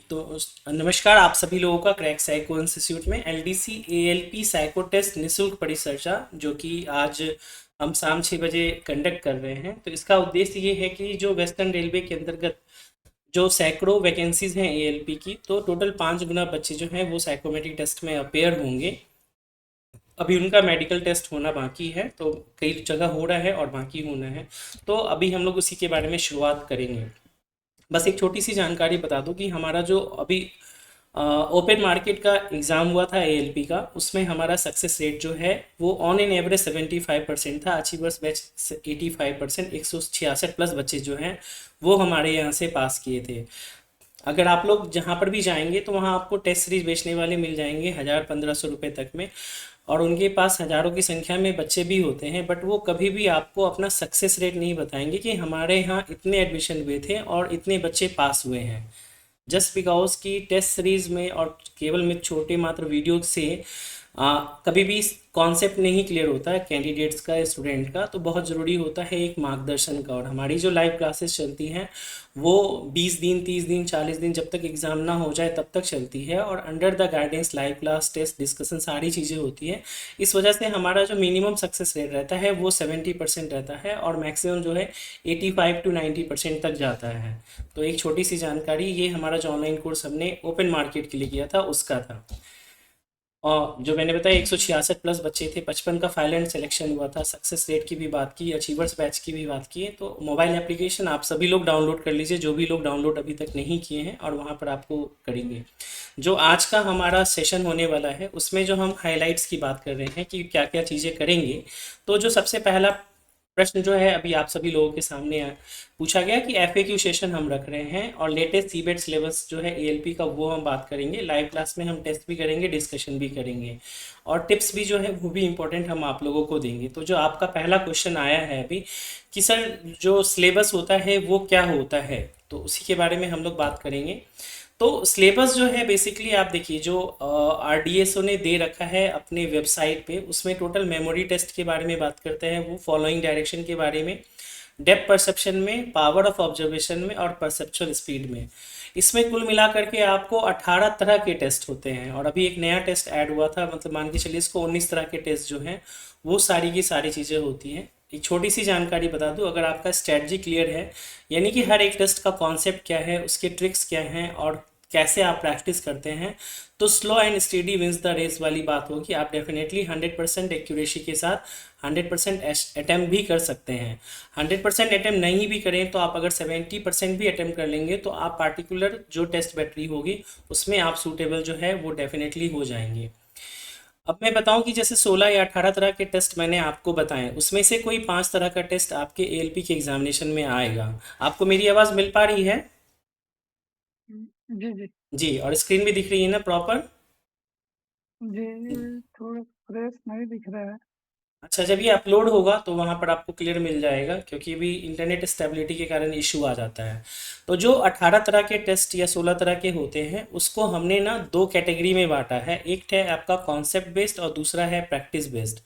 तो नमस्कार आप सभी लोगों का क्रैक साइको इंस्टीट्यूट में एलडीसी एएलपी साइको टेस्ट निशुल्क परिचर्चा जो कि आज हम शाम 6 बजे कंडक्ट कर रहे हैं। तो इसका उद्देश्य ये है कि जो वेस्टर्न रेलवे के अंतर्गत जो सैकड़ों वैकेंसीज हैं एएलपी की, तो टोटल 5 गुना बच्चे जो हैं वो साइकोमेट्रिक टेस्ट में अपेयर होंगे। अभी उनका मेडिकल टेस्ट होना बाकी है, तो कई जगह हो रहा है और बाकी होना है। तो अभी हम लोग उसी के बारे में शुरुआत करेंगे। बस एक छोटी सी जानकारी बता दूं कि हमारा जो अभी ओपन मार्केट का एग्ज़ाम हुआ था एएलपी का, उसमें हमारा सक्सेस रेट जो है वो ऑन एन एवरेज 75% था। अचीवर्स बैच 85%, 166 प्लस बच्चे जो हैं वो हमारे यहाँ से पास किए थे। अगर आप लोग जहाँ पर भी जाएंगे तो वहाँ आपको टेस्ट सीरीज बेचने वाले मिल जाएंगे 1000-1500 रुपये तक में, और उनके पास हज़ारों की संख्या में बच्चे भी होते हैं, बट वो कभी भी आपको अपना सक्सेस रेट नहीं बताएंगे कि हमारे यहाँ इतने एडमिशन हुए थे और इतने बच्चे पास हुए हैं। जस्ट बिकॉज की टेस्ट सीरीज में और केवल में छोटे मात्र वीडियो से कभी भी कॉन्सेप्ट नहीं क्लियर होता है कैंडिडेट्स का, स्टूडेंट का। तो बहुत ज़रूरी होता है एक मार्गदर्शन का, और हमारी जो लाइव क्लासेस चलती हैं वो 20 दिन, 30 दिन, 40 दिन जब तक एग्ज़ाम ना हो जाए तब तक चलती है, और under the guidance live class, test, discussion सारी चीज़ें होती है। इस वजह से हमारा जो मिनिमम सक्सेस रेट रहता है वो 70% रहता है, और मैक्सिमम जो है 85 to 90% तक जाता है। तो एक छोटी सी जानकारी, ये हमारा जो ऑनलाइन कोर्स हमने ओपन मार्केट के लिए किया था उसका था। और जो मैंने बताया 166 प्लस बच्चे थे, 55 का फाइनल एंड सिलेक्शन हुआ था। सक्सेस रेट की भी बात की, अचीवर्स बैच की भी बात की है। तो मोबाइल एप्लीकेशन आप सभी लोग डाउनलोड कर लीजिए, जो भी लोग डाउनलोड अभी तक नहीं किए हैं, और वहाँ पर आपको करेंगे। जो आज का हमारा सेशन होने वाला है उसमें जो हम हाइलाइट्स की बात कर रहे हैं कि क्या क्या चीज़ें करेंगे। तो जो सबसे पहला प्रश्न जो है अभी आप सभी लोगों के सामने पूछा गया कि एफएक्यू सेशन हम रख रहे हैं, और लेटेस्ट सीबेट सिलेबस जो है एएलपी का वो हम बात करेंगे। लाइव क्लास में हम टेस्ट भी करेंगे, डिस्कशन भी करेंगे, और टिप्स भी जो है वो भी इम्पोर्टेंट हम आप लोगों को देंगे। तो जो आपका पहला क्वेश्चन आया है अभी कि सर जो सिलेबस होता है वो क्या होता है, तो उसी के बारे में हम लोग बात करेंगे। तो सिलेबस जो है बेसिकली आप देखिए, जो आरडीएसओ ने दे रखा है अपने वेबसाइट पे, उसमें टोटल मेमोरी टेस्ट के बारे में बात करते हैं वो, फॉलोइंग डायरेक्शन के बारे में, डेप्थ परसेप्शन में, पावर ऑफ ऑब्जर्वेशन में, और परसेप्चुअल स्पीड में। इसमें कुल मिला करके आपको 18 तरह के टेस्ट होते हैं, और अभी एक नया टेस्ट ऐड हुआ था, मतलब मान के चलिए इसको 19 तरह के टेस्ट जो हैं वो सारी की सारी चीज़ें होती हैं। एक छोटी सी जानकारी बता दूं, अगर आपका स्ट्रेटजी क्लियर है, यानी कि हर एक टेस्ट का कॉन्सेप्ट क्या है, उसके ट्रिक्स क्या हैं, और कैसे आप प्रैक्टिस करते हैं, तो slow and steady wins the race वाली बात होगी। आप डेफिनेटली 100% एक्यूरेसी के साथ 100% अटैम्प्ट भी कर सकते हैं। 100% अटैम्प्ट नहीं भी करें तो आप अगर 70% भी अटैम्प्ट कर लेंगे तो आप पार्टिकुलर जो टेस्ट बैटरी होगी उसमें आप सूटेबल जो है वो डेफिनेटली हो जाएंगे। अब मैं बताऊं कि जैसे 16 या 18 तरह के टेस्ट मैंने आपको बताएं, उसमें से कोई 5 तरह का टेस्ट आपके एएलपी के एग्जामिनेशन में आएगा। आपको मेरी आवाज़ मिल पा रही है? जी जी। जी, और स्क्रीन भी दिख रही है ना प्रॉपर? जी, थोड़ा फ्रेश नहीं दिख रहा है। अच्छा, जब ये अपलोड होगा तो वहाँ पर आपको क्लियर मिल जाएगा, क्योंकि अभी इंटरनेट स्टेबिलिटी के कारण इशू आ जाता है। तो जो 18 तरह के टेस्ट या 16 तरह के होते हैं उसको हमने ना दो कैटेगरी में बांटा है। एक है आपका कॉन्सेप्ट बेस्ड और दूसरा है प्रैक्टिस बेस्ड।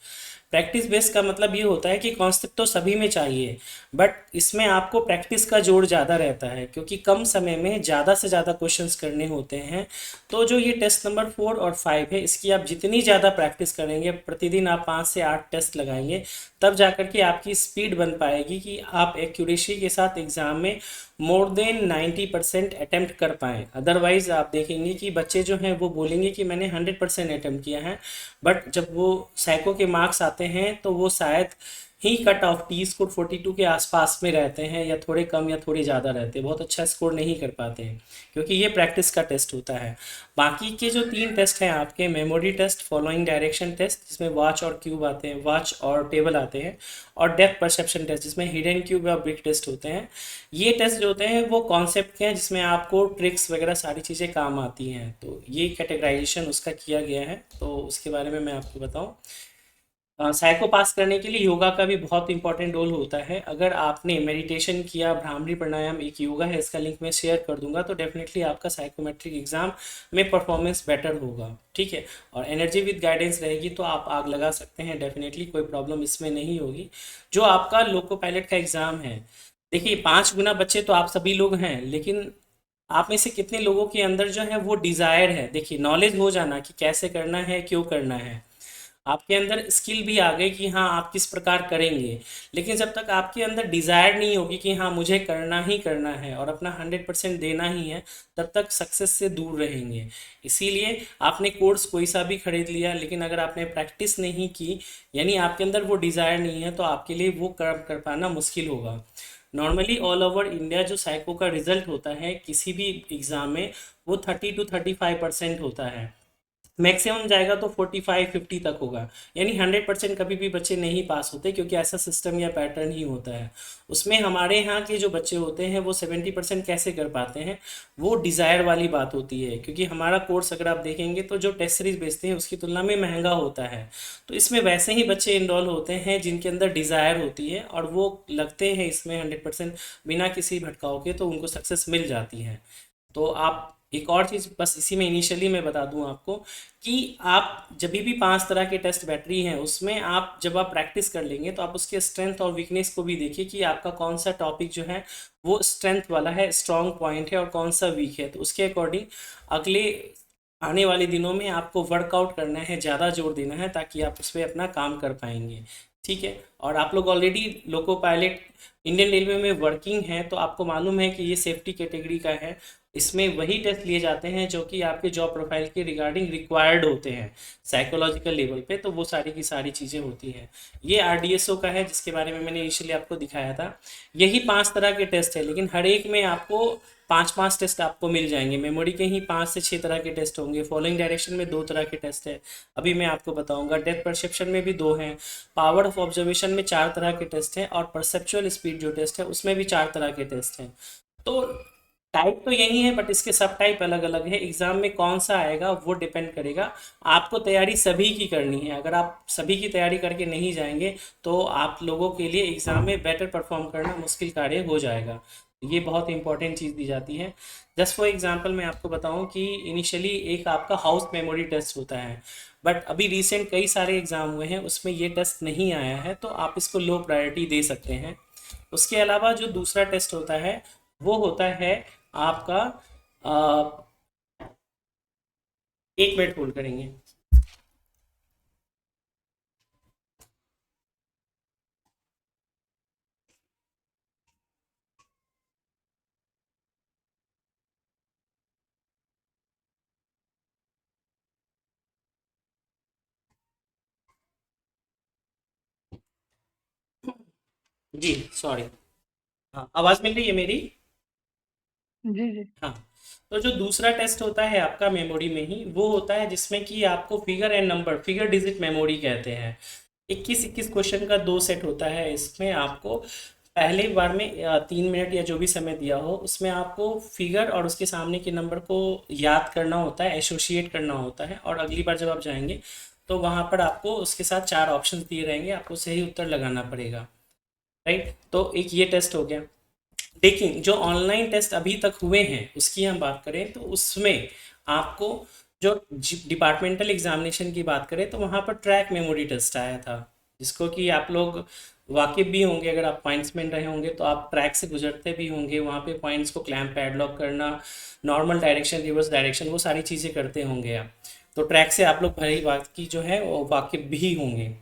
प्रैक्टिस बेस्ड का मतलब ये होता है कि कॉन्सेप्ट तो सभी में चाहिए, बट इसमें आपको प्रैक्टिस का जोर ज़्यादा रहता है, क्योंकि कम समय में ज़्यादा से ज़्यादा क्वेश्चंस करने होते हैं। तो जो ये टेस्ट नंबर 4 और 5 है, इसकी आप जितनी ज़्यादा प्रैक्टिस करेंगे, प्रतिदिन आप 5 से 8 टेस्ट लगाएंगे, तब जाकर के आपकी स्पीड बन पाएगी कि आप एक्यूरेसी के साथ एग्ज़ाम में मोर देन 90% अटैम्प्ट कर पाएँ। अदरवाइज़ आप देखेंगे कि बच्चे जो हैं वो बोलेंगे कि मैंने 100% अटैम्प्ट किया है, बट जब वो साइको के मार्क्स आते हैं तो वो शायद ही कट ऑफ टी स्कोर 42 के आसपास में रहते हैं, या थोड़े कम या थोड़े ज़्यादा रहते हैं, बहुत अच्छा स्कोर नहीं कर पाते हैं, क्योंकि ये प्रैक्टिस का टेस्ट होता है। बाकी के जो 3 टेस्ट हैं आपके, memory test, following direction test जिसमें वॉच और क्यूब आते हैं, वॉच और टेबल आते हैं, और डेप्थ परसेप्शन टेस्ट जिसमें हिडन क्यूब और ब्रिक टेस्ट होते हैं। ये टेस्ट जो होते हैं वो कॉन्सेप्ट के हैं, जिसमें आपको ट्रिक्स वगैरह सारी चीज़ें काम आती हैं। तो ये कैटेगराइजेशन उसका किया गया है, तो उसके बारे में मैं आपको बताऊं। साइको पास करने के लिए योगा का भी बहुत इंपॉर्टेंट रोल होता है। अगर आपने मेडिटेशन किया, भ्रामरी प्राणायाम एक योगा है, इसका लिंक मैं शेयर कर दूंगा, तो डेफिनेटली आपका साइकोमेट्रिक एग्जाम में परफॉर्मेंस बेटर होगा। ठीक है, और एनर्जी विद गाइडेंस रहेगी तो आप आग लगा सकते हैं, डेफिनेटली कोई प्रॉब्लम इसमें नहीं होगी। जो आपका लोको पायलट का एग्ज़ाम है, देखिए 5 गुना बच्चे तो आप सभी लोग हैं, लेकिन आप में से कितने लोगों के अंदर जो है वो डिज़ायर है। देखिए, नॉलेज हो जाना कि कैसे करना है, क्यों करना है, आपके अंदर स्किल भी आ गई कि हाँ आप किस प्रकार करेंगे। लेकिन जब तक आपके अंदर डिज़ायर नहीं होगी कि हाँ मुझे करना ही करना है और अपना 100% देना ही है, तब तक सक्सेस से दूर रहेंगे। इसीलिए आपने कोर्स कोई सा भी खरीद लिया, लेकिन अगर आपने प्रैक्टिस नहीं की, यानी आपके अंदर वो डिज़ायर नहीं है, तो आपके लिए वो कर पाना मुश्किल होगा। नॉर्मली ऑल ओवर इंडिया जो साइको का रिजल्ट होता है किसी भी एग्ज़ाम में, वो 30 to 35% होता है। मैक्सिमम जाएगा तो 45-50 तक होगा। यानी 100% कभी भी बच्चे नहीं पास होते, क्योंकि ऐसा सिस्टम या पैटर्न ही होता है। उसमें हमारे यहाँ के जो बच्चे होते हैं वो 70% कैसे कर पाते हैं, वो डिज़ायर वाली बात होती है। क्योंकि हमारा कोर्स अगर आप देखेंगे तो जो टेस्ट सीरीज बेचते हैं उसकी तुलना में महंगा होता है। तो इसमें वैसे ही बच्चे इनरोल होते हैं जिनके अंदर डिज़ायर होती है और वो लगते हैं इसमें 100% बिना किसी भटकाव के, तो उनको सक्सेस मिल जाती है। तो आप एक और चीज़ बस इसी में इनिशियली मैं बता दूं आपको, कि आप जब भी 5 तरह के टेस्ट बैटरी हैं उसमें आप जब आप प्रैक्टिस कर लेंगे तो आप उसके स्ट्रेंथ और वीकनेस को भी देखिए कि आपका कौन सा टॉपिक जो है वो स्ट्रेंथ वाला है, स्ट्रॉन्ग पॉइंट है, और कौन सा वीक है। तो उसके अकॉर्डिंग अगले आने वाले दिनों में आपको वर्कआउट करना है, ज़्यादा जोर देना है, ताकि आप उस पर अपना काम कर पाएंगे। ठीक है। और आप लोग already loco pilot Indian railway में वर्किंग है, तो आपको मालूम है कि ये सेफ्टी कैटेगरी का है। इसमें वही टेस्ट लिए जाते हैं जो कि आपके जॉब प्रोफाइल के रिगार्डिंग रिक्वायर्ड होते हैं साइकोलॉजिकल लेवल पे, तो वो सारी की सारी चीज़ें होती हैं। ये आरडीएसओ का है जिसके बारे में मैंने इनिशियली आपको दिखाया था। यही 5 तरह के टेस्ट है, लेकिन हर एक में आपको 5-5 टेस्ट आपको मिल जाएंगे। मेमोरी के ही 5 से 6 तरह के टेस्ट होंगे। फॉलोइंग डायरेक्शन में 2 तरह के टेस्ट है, अभी मैं आपको बताऊंगा। डेप्थ परसेप्शन में भी 2 हैं। पावर ऑफ ऑब्जर्वेशन में 4 तरह के टेस्ट हैं, और परसेप्चुअल स्पीड जो टेस्ट है उसमें भी 4 तरह के टेस्ट हैं। तो टाइप तो यही है, बट इसके सब टाइप अलग अलग है। एग्जाम में कौन सा आएगा वो डिपेंड करेगा। आपको तैयारी सभी की करनी है। अगर आप सभी की तैयारी करके नहीं जाएंगे तो आप लोगों के लिए एग्जाम में बेटर परफॉर्म करना मुश्किल कार्य हो जाएगा। ये बहुत इंपॉर्टेंट चीज़ दी जाती है। जस्ट फॉर एग्जांपल मैं आपको बताऊं कि इनिशियली एक आपका हाउस मेमोरी टेस्ट होता है, बट अभी रिसेंट कई सारे एग्ज़ाम हुए हैं उसमें ये टेस्ट नहीं आया है, तो आप इसको लो प्रायोरिटी दे सकते हैं। उसके अलावा जो दूसरा टेस्ट होता है वो होता है आपका, 1 मिनट होल्ड करेंगे। जी सॉरी। हाँ, आवाज़ मिल रही है मेरी? जी जी। हाँ। तो जो दूसरा टेस्ट होता है आपका मेमोरी में ही, वो होता है जिसमें कि आपको figure and number, figure digit memory कहते हैं। 21-21 क्वेश्चन का 2 सेट होता है। इसमें आपको पहले बार में 3 मिनट या जो भी समय दिया हो उसमें आपको फिगर और उसके सामने के नंबर को याद करना होता है, एसोसिएट करना होता है, और अगली बार जब आप जाएंगे तो वहाँ पर आपको उसके साथ 4 ऑप्शंस दिए रहेंगे, आपको सही उत्तर लगाना पड़ेगा। राइट, तो एक ये टेस्ट हो गया। लेकिन जो ऑनलाइन टेस्ट अभी तक हुए हैं उसकी हम बात करें तो उसमें आपको जो डिपार्टमेंटल एग्जामिनेशन की बात करें तो वहाँ पर ट्रैक मेमोरी टेस्ट आया था, जिसको कि आप लोग वाकिफ भी होंगे। अगर आप पॉइंट्समैन रहे होंगे तो आप ट्रैक से गुजरते भी होंगे। वहाँ पे पॉइंट्स को क्लैम्प पैडलॉक करना, नॉर्मल डायरेक्शन, रिवर्स डायरेक्शन, वो सारी चीज़ें करते होंगे आप। तो ट्रैक से आप लोग भली बात की जो है वो वाकिफ भी होंगे।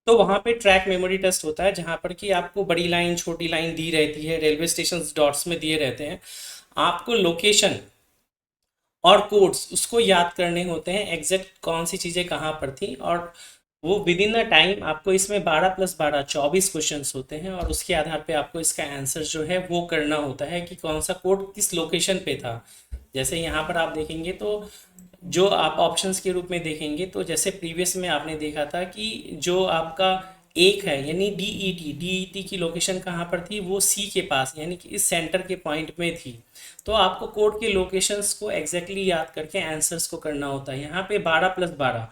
तो वहाँ पे ट्रैक मेमोरी टेस्ट होता है जहाँ पर कि आपको बड़ी लाइन छोटी लाइन दी रहती है, रेलवे स्टेशन डॉट्स में दिए रहते हैं। आपको लोकेशन और कोड्स उसको याद करने होते हैं, एग्जैक्ट कौन सी चीज़ें कहाँ पर थी, और वो विद इन द टाइम आपको इसमें 12+12 24 क्वेश्चंस होते हैं, और उसके आधार पे आपको इसका आंसर जो है वो करना होता है कि कौन सा कोड किस लोकेशन पे था। जैसे यहाँ पर आप देखेंगे तो जो आप ऑप्शंस के रूप में देखेंगे तो जैसे प्रीवियस में आपने देखा था कि जो आपका एक है यानी डीईटी की लोकेशन कहाँ पर थी, वो सी के पास यानी कि इस सेंटर के पॉइंट में थी। तो आपको कोड के लोकेशंस को एग्जैक्टली याद करके आंसर्स को करना होता है। यहाँ पे 12+12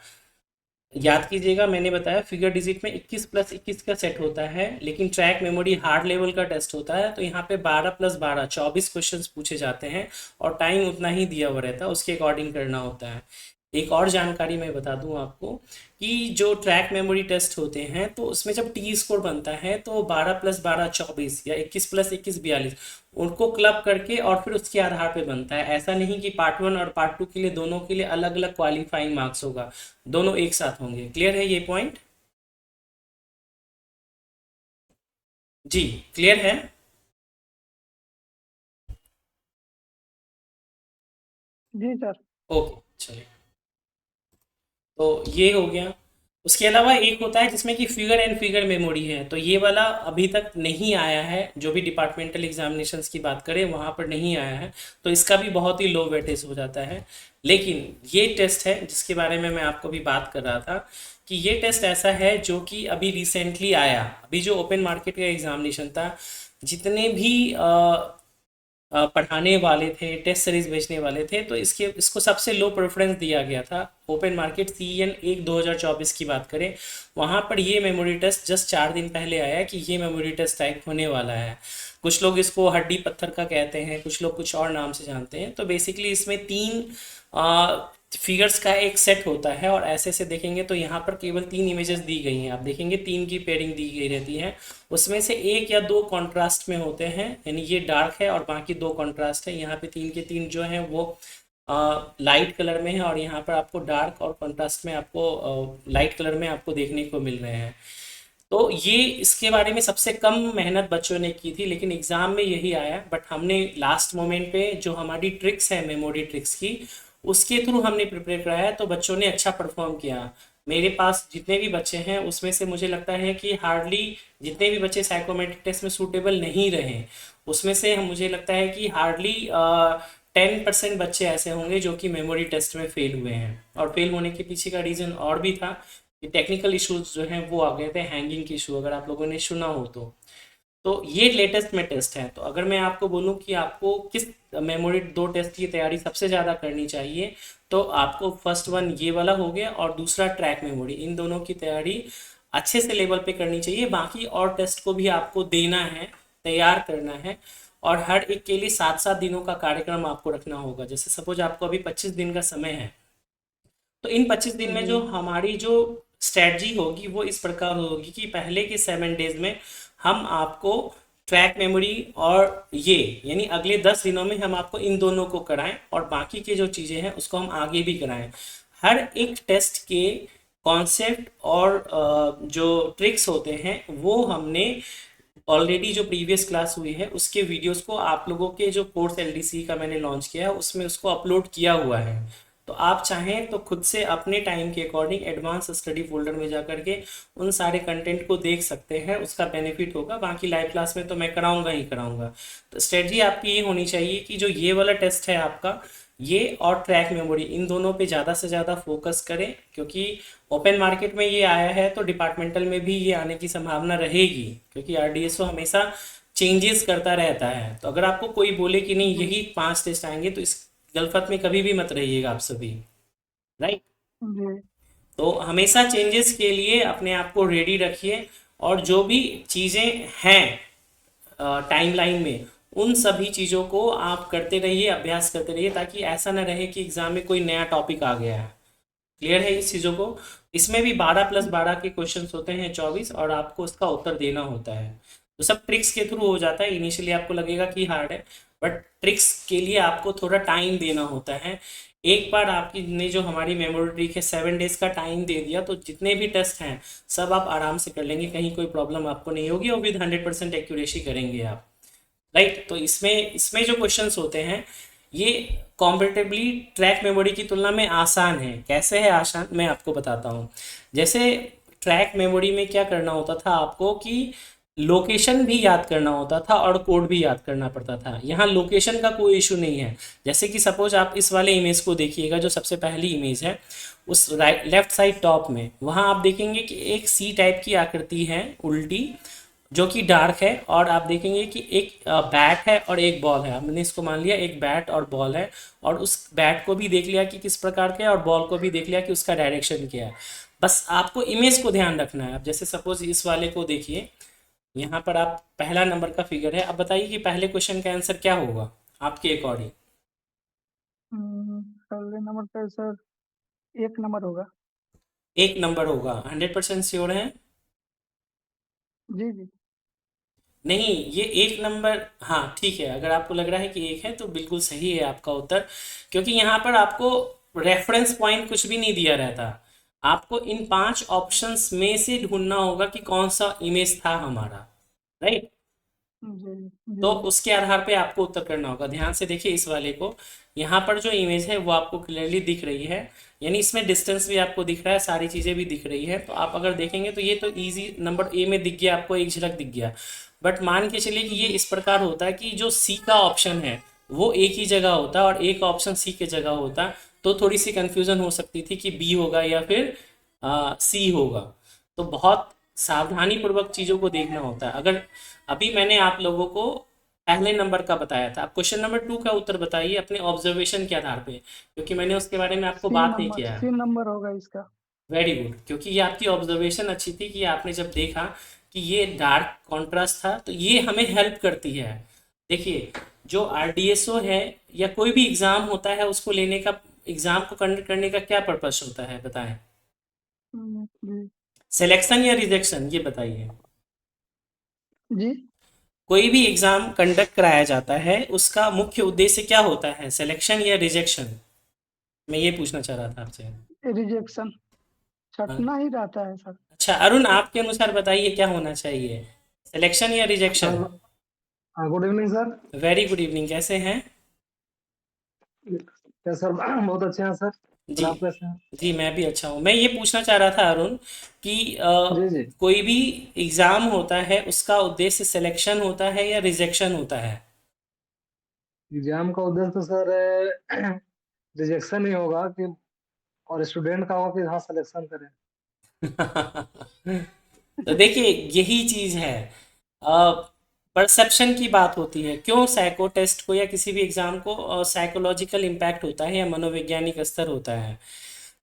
याद कीजिएगा, मैंने बताया फिगर डिजिट में 21+21 का सेट होता है, लेकिन ट्रैक मेमोरी हार्ड लेवल का टेस्ट होता है, तो यहाँ पे 12+12 24 क्वेश्चंस पूछे जाते हैं, और टाइम उतना ही दिया हुआ रहता है, उसके अकॉर्डिंग करना होता है। एक और जानकारी मैं बता दूं आपको कि जो ट्रैक मेमोरी टेस्ट होते हैं तो उसमें जब टी स्कोर बनता है तो 12+12 24 या 21+21 42 उनको क्लब करके और फिर उसके आधार पे बनता है। ऐसा नहीं कि पार्ट वन और पार्ट टू के लिए दोनों के लिए अलग अलग क्वालिफाइंग मार्क्स होगा, दोनों एक साथ होंगे। क्लियर है ये पॉइंट? जी, क्लियर है। जी सर। ओके चलिए, तो ये हो गया। उसके अलावा एक होता है जिसमें कि फिगर एंड फिगर मेमोरी है, तो ये वाला अभी तक नहीं आया है, जो भी डिपार्टमेंटल एग्जामिनेशंस की बात करें वहाँ पर नहीं आया है, तो इसका भी बहुत ही लो वेटेज हो जाता है। लेकिन ये टेस्ट है जिसके बारे में मैं आपको भी बात कर रहा था कि ये टेस्ट ऐसा है जो कि अभी रिसेंटली आया। अभी जो ओपन मार्केट का एग्जामिनेशन था, जितने भी पढ़ाने वाले थे, टेस्ट सीरीज भेजने वाले थे, तो इसको सबसे लो प्रेफरेंस दिया गया था। ओपन मार्केट CN1 2024 की बात करें, वहाँ पर ये मेमोरी टेस्ट जस्ट 4 दिन पहले आया कि ये मेमोरी टेस्ट टाइप होने वाला है। कुछ लोग इसको हड्डी पत्थर का कहते हैं, कुछ लोग कुछ और नाम से जानते हैं। तो बेसिकली इसमें तीन फिगर्स का एक सेट होता है, और ऐसे से देखेंगे तो यहाँ पर केवल तीन इमेजेस दी गई हैं। आप देखेंगे तीन की पेयरिंग दी गई रहती है, उसमें से एक या दो कॉन्ट्रास्ट में होते हैं, यानी ये डार्क है और बाकी दो कॉन्ट्रास्ट है। यहाँ पे तीन के तीन जो हैं वो लाइट कलर में है, और यहाँ पर आपको डार्क और कॉन्ट्रास्ट में आपको लाइट कलर में आपको देखने को मिल रहे हैं। तो ये इसके बारे में सबसे कम मेहनत बच्चों ने की थी, लेकिन एग्ज़ाम में यही आया। बट हमने लास्ट मोमेंट पे जो हमारी ट्रिक्स है मेमोरी ट्रिक्स की, उसके थ्रू हमने प्रिपेयर कराया, तो बच्चों ने अच्छा परफॉर्म किया। मेरे पास जितने भी बच्चे हैं उसमें से मुझे लगता है कि हार्डली, जितने भी बच्चे साइकोमेट्रिक टेस्ट में सूटेबल नहीं रहे, उसमें से मुझे लगता है कि हार्डली 10% बच्चे ऐसे होंगे जो कि मेमोरी टेस्ट में फेल हुए हैं। और फेल होने के पीछे का रीज़न और भी था कि टेक्निकल इश्यूज जो हैं वो आ गए थे, हैंगिंग की इशू, अगर आप लोगों ने सुना हो तो ये लेटेस्ट में टेस्ट है। तो अगर मैं आपको बोलूं कि आपको किस मेमोरी दो टेस्ट की तैयारी सबसे ज़्यादा करनी चाहिए, तो आपको फर्स्ट वन ये वाला हो गया, और दूसरा ट्रैक मेमोरी, इन दोनों की तैयारी अच्छे से लेवल पे करनी चाहिए। बाकी और टेस्ट को भी आपको देना है, तैयार करना है, और हर एक के लिए 7-7 दिनों का कार्यक्रम आपको रखना होगा। जैसे सपोज आपको अभी 25 दिन का समय है, तो इन 25 दिन में जो जी हमारी जो स्ट्रेटजी होगी वो इस प्रकार होगी कि पहले के 7 डेज में हम आपको ट्रैक मेमोरी और ये, यानी अगले 10 दिनों में हम आपको इन दोनों को कराएं, और बाकी की जो चीज़ें हैं उसको हम आगे भी कराएं। हर एक टेस्ट के कॉन्सेप्ट और जो ट्रिक्स होते हैं वो हमने ऑलरेडी जो प्रीवियस क्लास हुई है उसके वीडियोस को आप लोगों के जो कोर्स LDC का मैंने लॉन्च किया है उसमें उसको अपलोड किया हुआ है। तो आप चाहें तो खुद से अपने टाइम के अकॉर्डिंग एडवांस स्टडी फोल्डर में जा करके उन सारे कंटेंट को देख सकते हैं, उसका बेनिफिट होगा। बाकी लाइव क्लास में तो मैं कराऊंगा ही कराऊंगा। तो स्ट्रेटजी आपकी ये होनी चाहिए कि जो ये वाला टेस्ट है आपका, ये और ट्रैक मेमोरी, इन दोनों पे ज़्यादा से ज़्यादा फोकस करें, क्योंकि ओपन मार्केट में ये आया है तो डिपार्टमेंटल में भी ये आने की संभावना रहेगी, क्योंकि RDSO हमेशा चेंजेस करता रहता है। तो अगर आपको कोई बोले कि नहीं यही 5 टेस्ट आएंगे, तो इस गलफत में कभी भी मत रहिएगा आप सभी। राइट? जी तो हमेशा चेंजेस के लिए अपने आप को रेडी रखिए, और जो भी चीज़ें हैं टाइमलाइन में, उन सभी चीज़ों को आप करते रहिए, अभ्यास करते रहिए, ताकि ऐसा ना रहे कि एग्जाम में कोई नया टॉपिक आ गया है। क्लियर है इस चीज़ों को? इसमें भी 12+12 के क्वेश्चंस होते हैं 24, और आपको उसका उत्तर देना होता है। तो सब ट्रिक्स के थ्रू हो जाता है। इनिशियली आपको लगेगा कि हार्ड है, बट ट्रिक्स के लिए आपको थोड़ा टाइम देना होता है। एक बार आपकी ने जो हमारी मेमोरी ट्रिक है 7 डेज का टाइम दे दिया, तो जितने भी टेस्ट हैं सब आप आराम से कर लेंगे, कहीं कोई प्रॉब्लम आपको नहीं होगी, और विद 100% एक्यूरेसी करेंगे आप। राइट? तो इसमें इसमें जो क्वेश्चंस होते हैं ये कॉम्पेरेटिवली ट्रैक मेमोरी की तुलना में आसान है। कैसे है आसान, मैं आपको बताता हूँ। जैसे ट्रैक मेमोरी में क्या करना होता था आपको कि लोकेशन भी याद करना होता था और कोड भी याद करना पड़ता था। यहाँ लोकेशन का कोई इशू नहीं है। जैसे कि सपोज आप इस वाले इमेज को देखिएगा, जो सबसे पहली इमेज है, उस राइट लेफ्ट साइड टॉप में, वहाँ आप देखेंगे कि एक सी टाइप की आकृति है उल्टी, जो कि डार्क है, और आप देखेंगे कि एक बैट है और एक बॉल है। हमने इसको मान लिया एक बैट और बॉल है, और उस बैट को भी देख लिया कि किस प्रकार का है, और बॉल को भी देख लिया कि उसका डायरेक्शन क्या है। बस आपको इमेज को ध्यान रखना है। अब जैसे सपोज इस वाले को देखिए, यहाँ पर आप पहला नंबर का फिगर है। अब बताइए कि पहले क्वेश्चन का आंसर क्या होगा आपके अकॉर्डिंग? पहले नंबर पे सर एक नंबर होगा। एक नंबर होगा, 100% श्योर है? जी जी। नहीं, ये एक नंबर, हाँ ठीक है, अगर आपको लग रहा है कि एक है तो बिल्कुल सही है आपका उत्तर। क्योंकि यहाँ पर आपको रेफरेंस पॉइंट कुछ भी नहीं दिया रहता, आपको इन 5 ऑप्शंस में से ढूंढना होगा कि कौन सा इमेज था हमारा, राइट? जी तो जी। उसके आधार पे आपको उत्तर करना होगा। ध्यान से देखिए इस वाले को, यहाँ पर जो इमेज है वो आपको क्लियरली दिख रही है, यानी इसमें डिस्टेंस भी आपको दिख रहा है, सारी चीज़ें भी दिख रही है। तो आप अगर देखेंगे तो ये तो इजी नंबर ए में दिख गया, आपको एक झलक दिख गया। बट मान के चलिए कि ये जी इस प्रकार होता है कि जो सी का ऑप्शन है वो एक ही जगह होता और एक ऑप्शन सी के जगह होता, तो थोड़ी सी कंफ्यूजन हो सकती थी कि बी होगा या फिर सी होगा। तो बहुत सावधानी पूर्वक चीज़ों को देखना होता है। अगर अभी मैंने आप लोगों को पहले नंबर का बताया था, आप क्वेश्चन नंबर 2 का उत्तर बताइए अपने ऑब्जर्वेशन के आधार पे, क्योंकि मैंने उसके बारे में आपको बात नहीं किया है। सी नंबर होगा इसका। वेरी गुड, क्योंकि ये आपकी ऑब्जर्वेशन अच्छी थी कि आपने जब देखा कि ये डार्क कॉन्ट्रास्ट था, तो ये हमें हेल्प करती है। देखिए, जो आरडीएसओ है या कोई भी एग्ज़ाम होता है उसको लेने का, एग्ज़ाम को कंडक्ट करने का क्या पर्पस होता है बताएं? जी सिलेक्शन या रिजेक्शन, ये बताइए। जी। कोई भी एग्ज़ाम कंडक्ट कराया जाता है उसका मुख्य उद्देश्य क्या होता है, सिलेक्शन या रिजेक्शन? मैं ये पूछना चाह रहा था आपसे। रिजेक्शन हाँ, छटना ही रहता है सर। अच्छा अरुण, आपके अनुसार बताइए क्या होना चाहिए, सिलेक्शन या rejection? Sir, good evening sir. Very good evening, कैसे हैं? क्या सर? बहुत अच्छे हैं सर। जी। और आप कैसे हैं? जी मैं भी अच्छा हूँ। मैं ये पूछना चाह रहा था अरुण कि जी जी। कोई भी एग्ज़ाम होता है उसका उद्देश्य सिलेक्शन होता है या रिजेक्शन होता है? एग्जाम का उद्देश्य तो सर रिजेक्शन ही होगा कि, और स्टूडेंट का होगा कि हाँ सिलेक्शन करें। तो देखिए यही चीज़ है, परसेप्शन की बात होती है। क्यों साइको टेस्ट को या किसी भी एग्ज़ाम को साइकोलॉजिकल इम्पैक्ट होता है या मनोवैज्ञानिक स्तर होता है।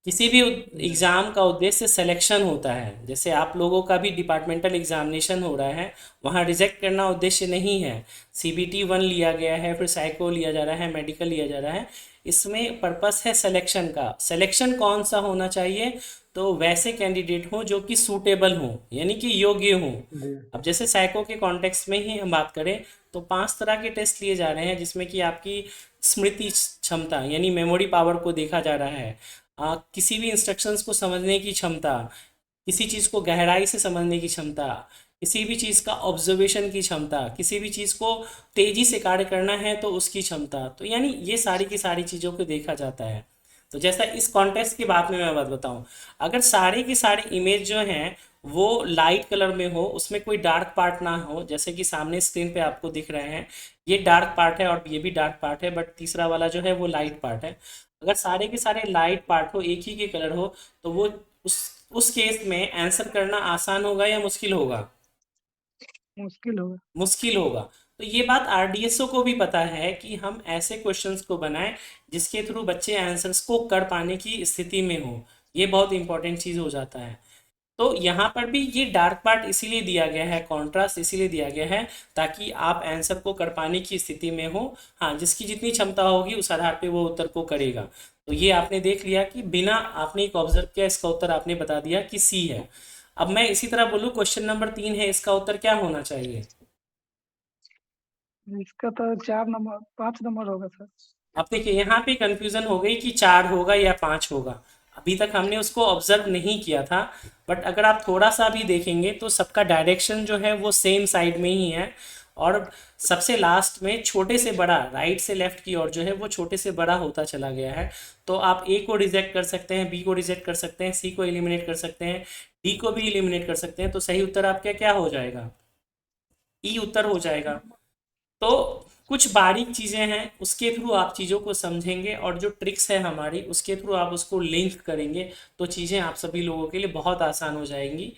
किसी भी जी एग्ज़ाम का उद्देश्य सिलेक्शन होता है। जैसे आप लोगों का भी डिपार्टमेंटल एग्जामिनेशन हो रहा है, वहाँ रिजेक्ट करना उद्देश्य नहीं है। सीबीटी 1 लिया गया है, फिर साइको लिया जा रहा है, मेडिकल लिया जा रहा है, इसमें पर्पस है सिलेक्शन का। सिलेक्शन कौन सा होना चाहिए, तो वैसे कैंडिडेट हों जो कि सूटेबल हों, यानी कि योग्य हों। जी। अब जैसे साइको के कॉन्टेक्स्ट में ही हम बात करें तो 5 तरह के टेस्ट लिए जा रहे हैं, जिसमें कि आपकी स्मृति क्षमता यानी मेमोरी पावर को देखा जा रहा है, किसी भी इंस्ट्रक्शंस को समझने की क्षमता, किसी चीज़ को गहराई से समझने की क्षमता, किसी भी चीज़ का ऑब्जर्वेशन की क्षमता, किसी भी चीज़ को तेज़ी से कार्य करना है तो उसकी क्षमता, तो यानी ये सारी की सारी चीज़ों को देखा जाता है। तो जैसा इस कॉन्टेक्स्ट की बात में मैं बात बताऊं, अगर सारे की सारी इमेज जो हैं वो लाइट कलर में हो, उसमें कोई डार्क पार्ट ना हो, जैसे कि सामने स्क्रीन पे आपको दिख रहे हैं, ये डार्क पार्ट है और ये भी डार्क पार्ट है, बट तीसरा वाला जो है वो लाइट पार्ट है। अगर सारे के सारे लाइट पार्ट हो, एक ही के कलर हो, तो वो उस उस केस में आंसर करना आसान होगा या मुश्किल होगा? मुश्किल होगा। मुश्किल होगा। तो ये बात आरडीएसओ को भी पता है कि हम ऐसे क्वेश्चंस को बनाएं जिसके थ्रू बच्चे आंसर्स को कर पाने की स्थिति में हो। ये बहुत इंपॉर्टेंट चीज़ हो जाता है। तो यहाँ पर भी ये डार्क पार्ट इसीलिए दिया गया है, कॉन्ट्रास्ट इसीलिए दिया गया है, ताकि आप आंसर को कर पाने की स्थिति में हो। हाँ, जिसकी जितनी क्षमता होगी उस आधार पे वो उत्तर को करेगा। तो ये आपने देख लिया कि बिना आपने एक ऑब्जर्व किया इसका उत्तर आपने बता दिया कि सी है। अब मैं इसी तरह बोलूँ, क्वेश्चन नंबर 3 है, इसका उत्तर क्या होना चाहिए? इसका तो 4 नंबर 5 नंबर होगा सर। अब देखिए यहाँ पे कंफ्यूजन हो गई कि 4 होगा या 5 होगा। अभी तक हमने उसको ऑब्जर्व नहीं किया था, बट अगर आप थोड़ा सा भी देखेंगे तो सबका डायरेक्शन जो है वो सेम साइड में ही है। और सबसे लास्ट में छोटे से बड़ा, राइट से लेफ्ट की ओर जो है वो छोटे से बड़ा होता चला गया है। तो आप ए को रिजेक्ट कर सकते हैं, बी को रिजेक्ट कर सकते हैं, सी को एलिमिनेट कर सकते हैं, डी को भी एलिमिनेट कर सकते हैं। तो सही उत्तर आपका क्या हो जाएगा? ई उत्तर हो जाएगा। तो कुछ बारीक चीज़ें हैं, उसके थ्रू आप चीज़ों को समझेंगे और जो ट्रिक्स है हमारी उसके थ्रू आप उसको लिंक करेंगे, तो चीज़ें आप सभी लोगों के लिए बहुत आसान हो जाएंगी।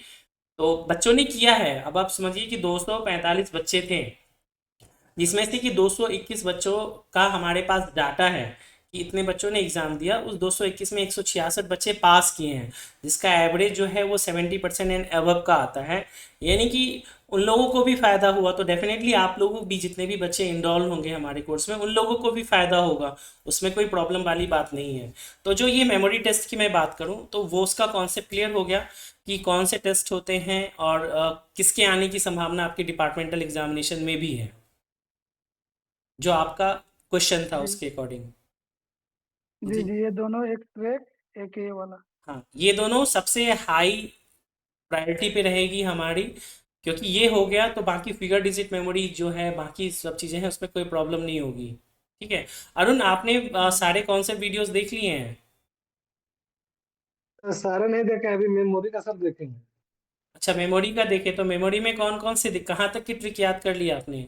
तो बच्चों ने किया है, अब आप समझिए कि 245 बच्चे थे, जिसमें से कि 221 बच्चों का हमारे पास डाटा है कि इतने बच्चों ने एग्ज़ाम दिया, उस 221 में 166 बच्चे पास किए हैं, जिसका एवरेज जो है वो 70% एंड अबव का आता है। यानी कि उन लोगों को भी फ़ायदा हुआ, तो डेफिनेटली आप लोगों भी, जितने भी बच्चे इनरोल होंगे हमारे कोर्स में, उन लोगों को भी फ़ायदा होगा, उसमें कोई प्रॉब्लम वाली बात नहीं है। तो जो ये मेमोरी टेस्ट की मैं बात करूँ, तो वो उसका कॉन्सेप्ट क्लियर हो गया कि कौन से टेस्ट होते हैं और किसके आने की संभावना आपके डिपार्टमेंटल एग्जामिनेशन में भी है, जो आपका क्वेश्चन था जी उसके अकॉर्डिंग। जी जी। जी, ये दोनों एक ट्रैक, एक ये वाला। हाँ, ये दोनों सबसे हाई प्रायोरिटी पे रहेगी हमारी, क्योंकि ये हो गया तो बाकी फिगर डिजिट मेमोरी जो है, बाकी सब चीज़ें हैं, उसमें कोई प्रॉब्लम नहीं होगी। ठीक है। अरुण, आपने जी सारे कॉन्सेप्ट वीडियोस देख लिए हैं? सारे नहीं देखे, अभी मेमोरी का सब देखेंगे। अच्छा, मेमोरी का देखे, तो मेमोरी में कौन कौन से कहाँ तक की ट्रिक याद कर लिया आपने?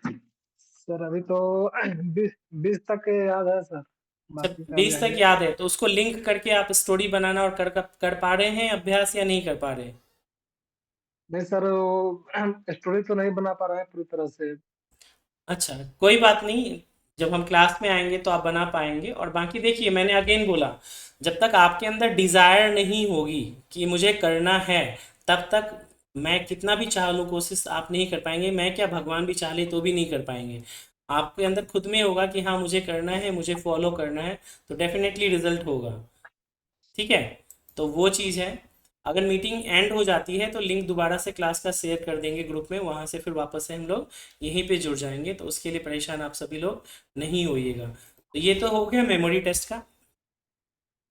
सर अभी तो 20 तक के याद है सर, अच्छा, बाकी का अभी 20 तक आएंगे। याद है, तो उसको लिंक करके आप स्टोरी बनाना और कर पा रहे हैं अभ्यास, या नहीं कर पा रहे? नहीं सर, वो स्टोरी तो नहीं बना पा रहे हैं पूरी तरह से। अच्छा, कोई बात नहीं, जब हम क्लास में आएंगे तो आप बना पाएंगे। और बाकी देखिए, मैंने अगेन बोला, जब तक आपके अंदर डिज़ायर नहीं होगी कि मुझे करना है, तब तक मैं कितना भी चाह लूँ कोशिश, आप नहीं कर पाएंगे। मैं क्या, भगवान भी चाह ले तो भी नहीं कर पाएंगे। आपके अंदर खुद में होगा कि हाँ, मुझे करना है, मुझे फॉलो करना है, तो डेफिनेटली रिजल्ट होगा। ठीक है। तो वो चीज़ है। अगर मीटिंग एंड हो जाती है तो लिंक दोबारा से क्लास का शेयर कर देंगे ग्रुप में, वहाँ से फिर वापस से हम लोग यहीं पे जुड़ जाएंगे, तो उसके लिए परेशान आप सभी लोग नहीं होइएगा। तो ये तो हो गया मेमोरी टेस्ट का।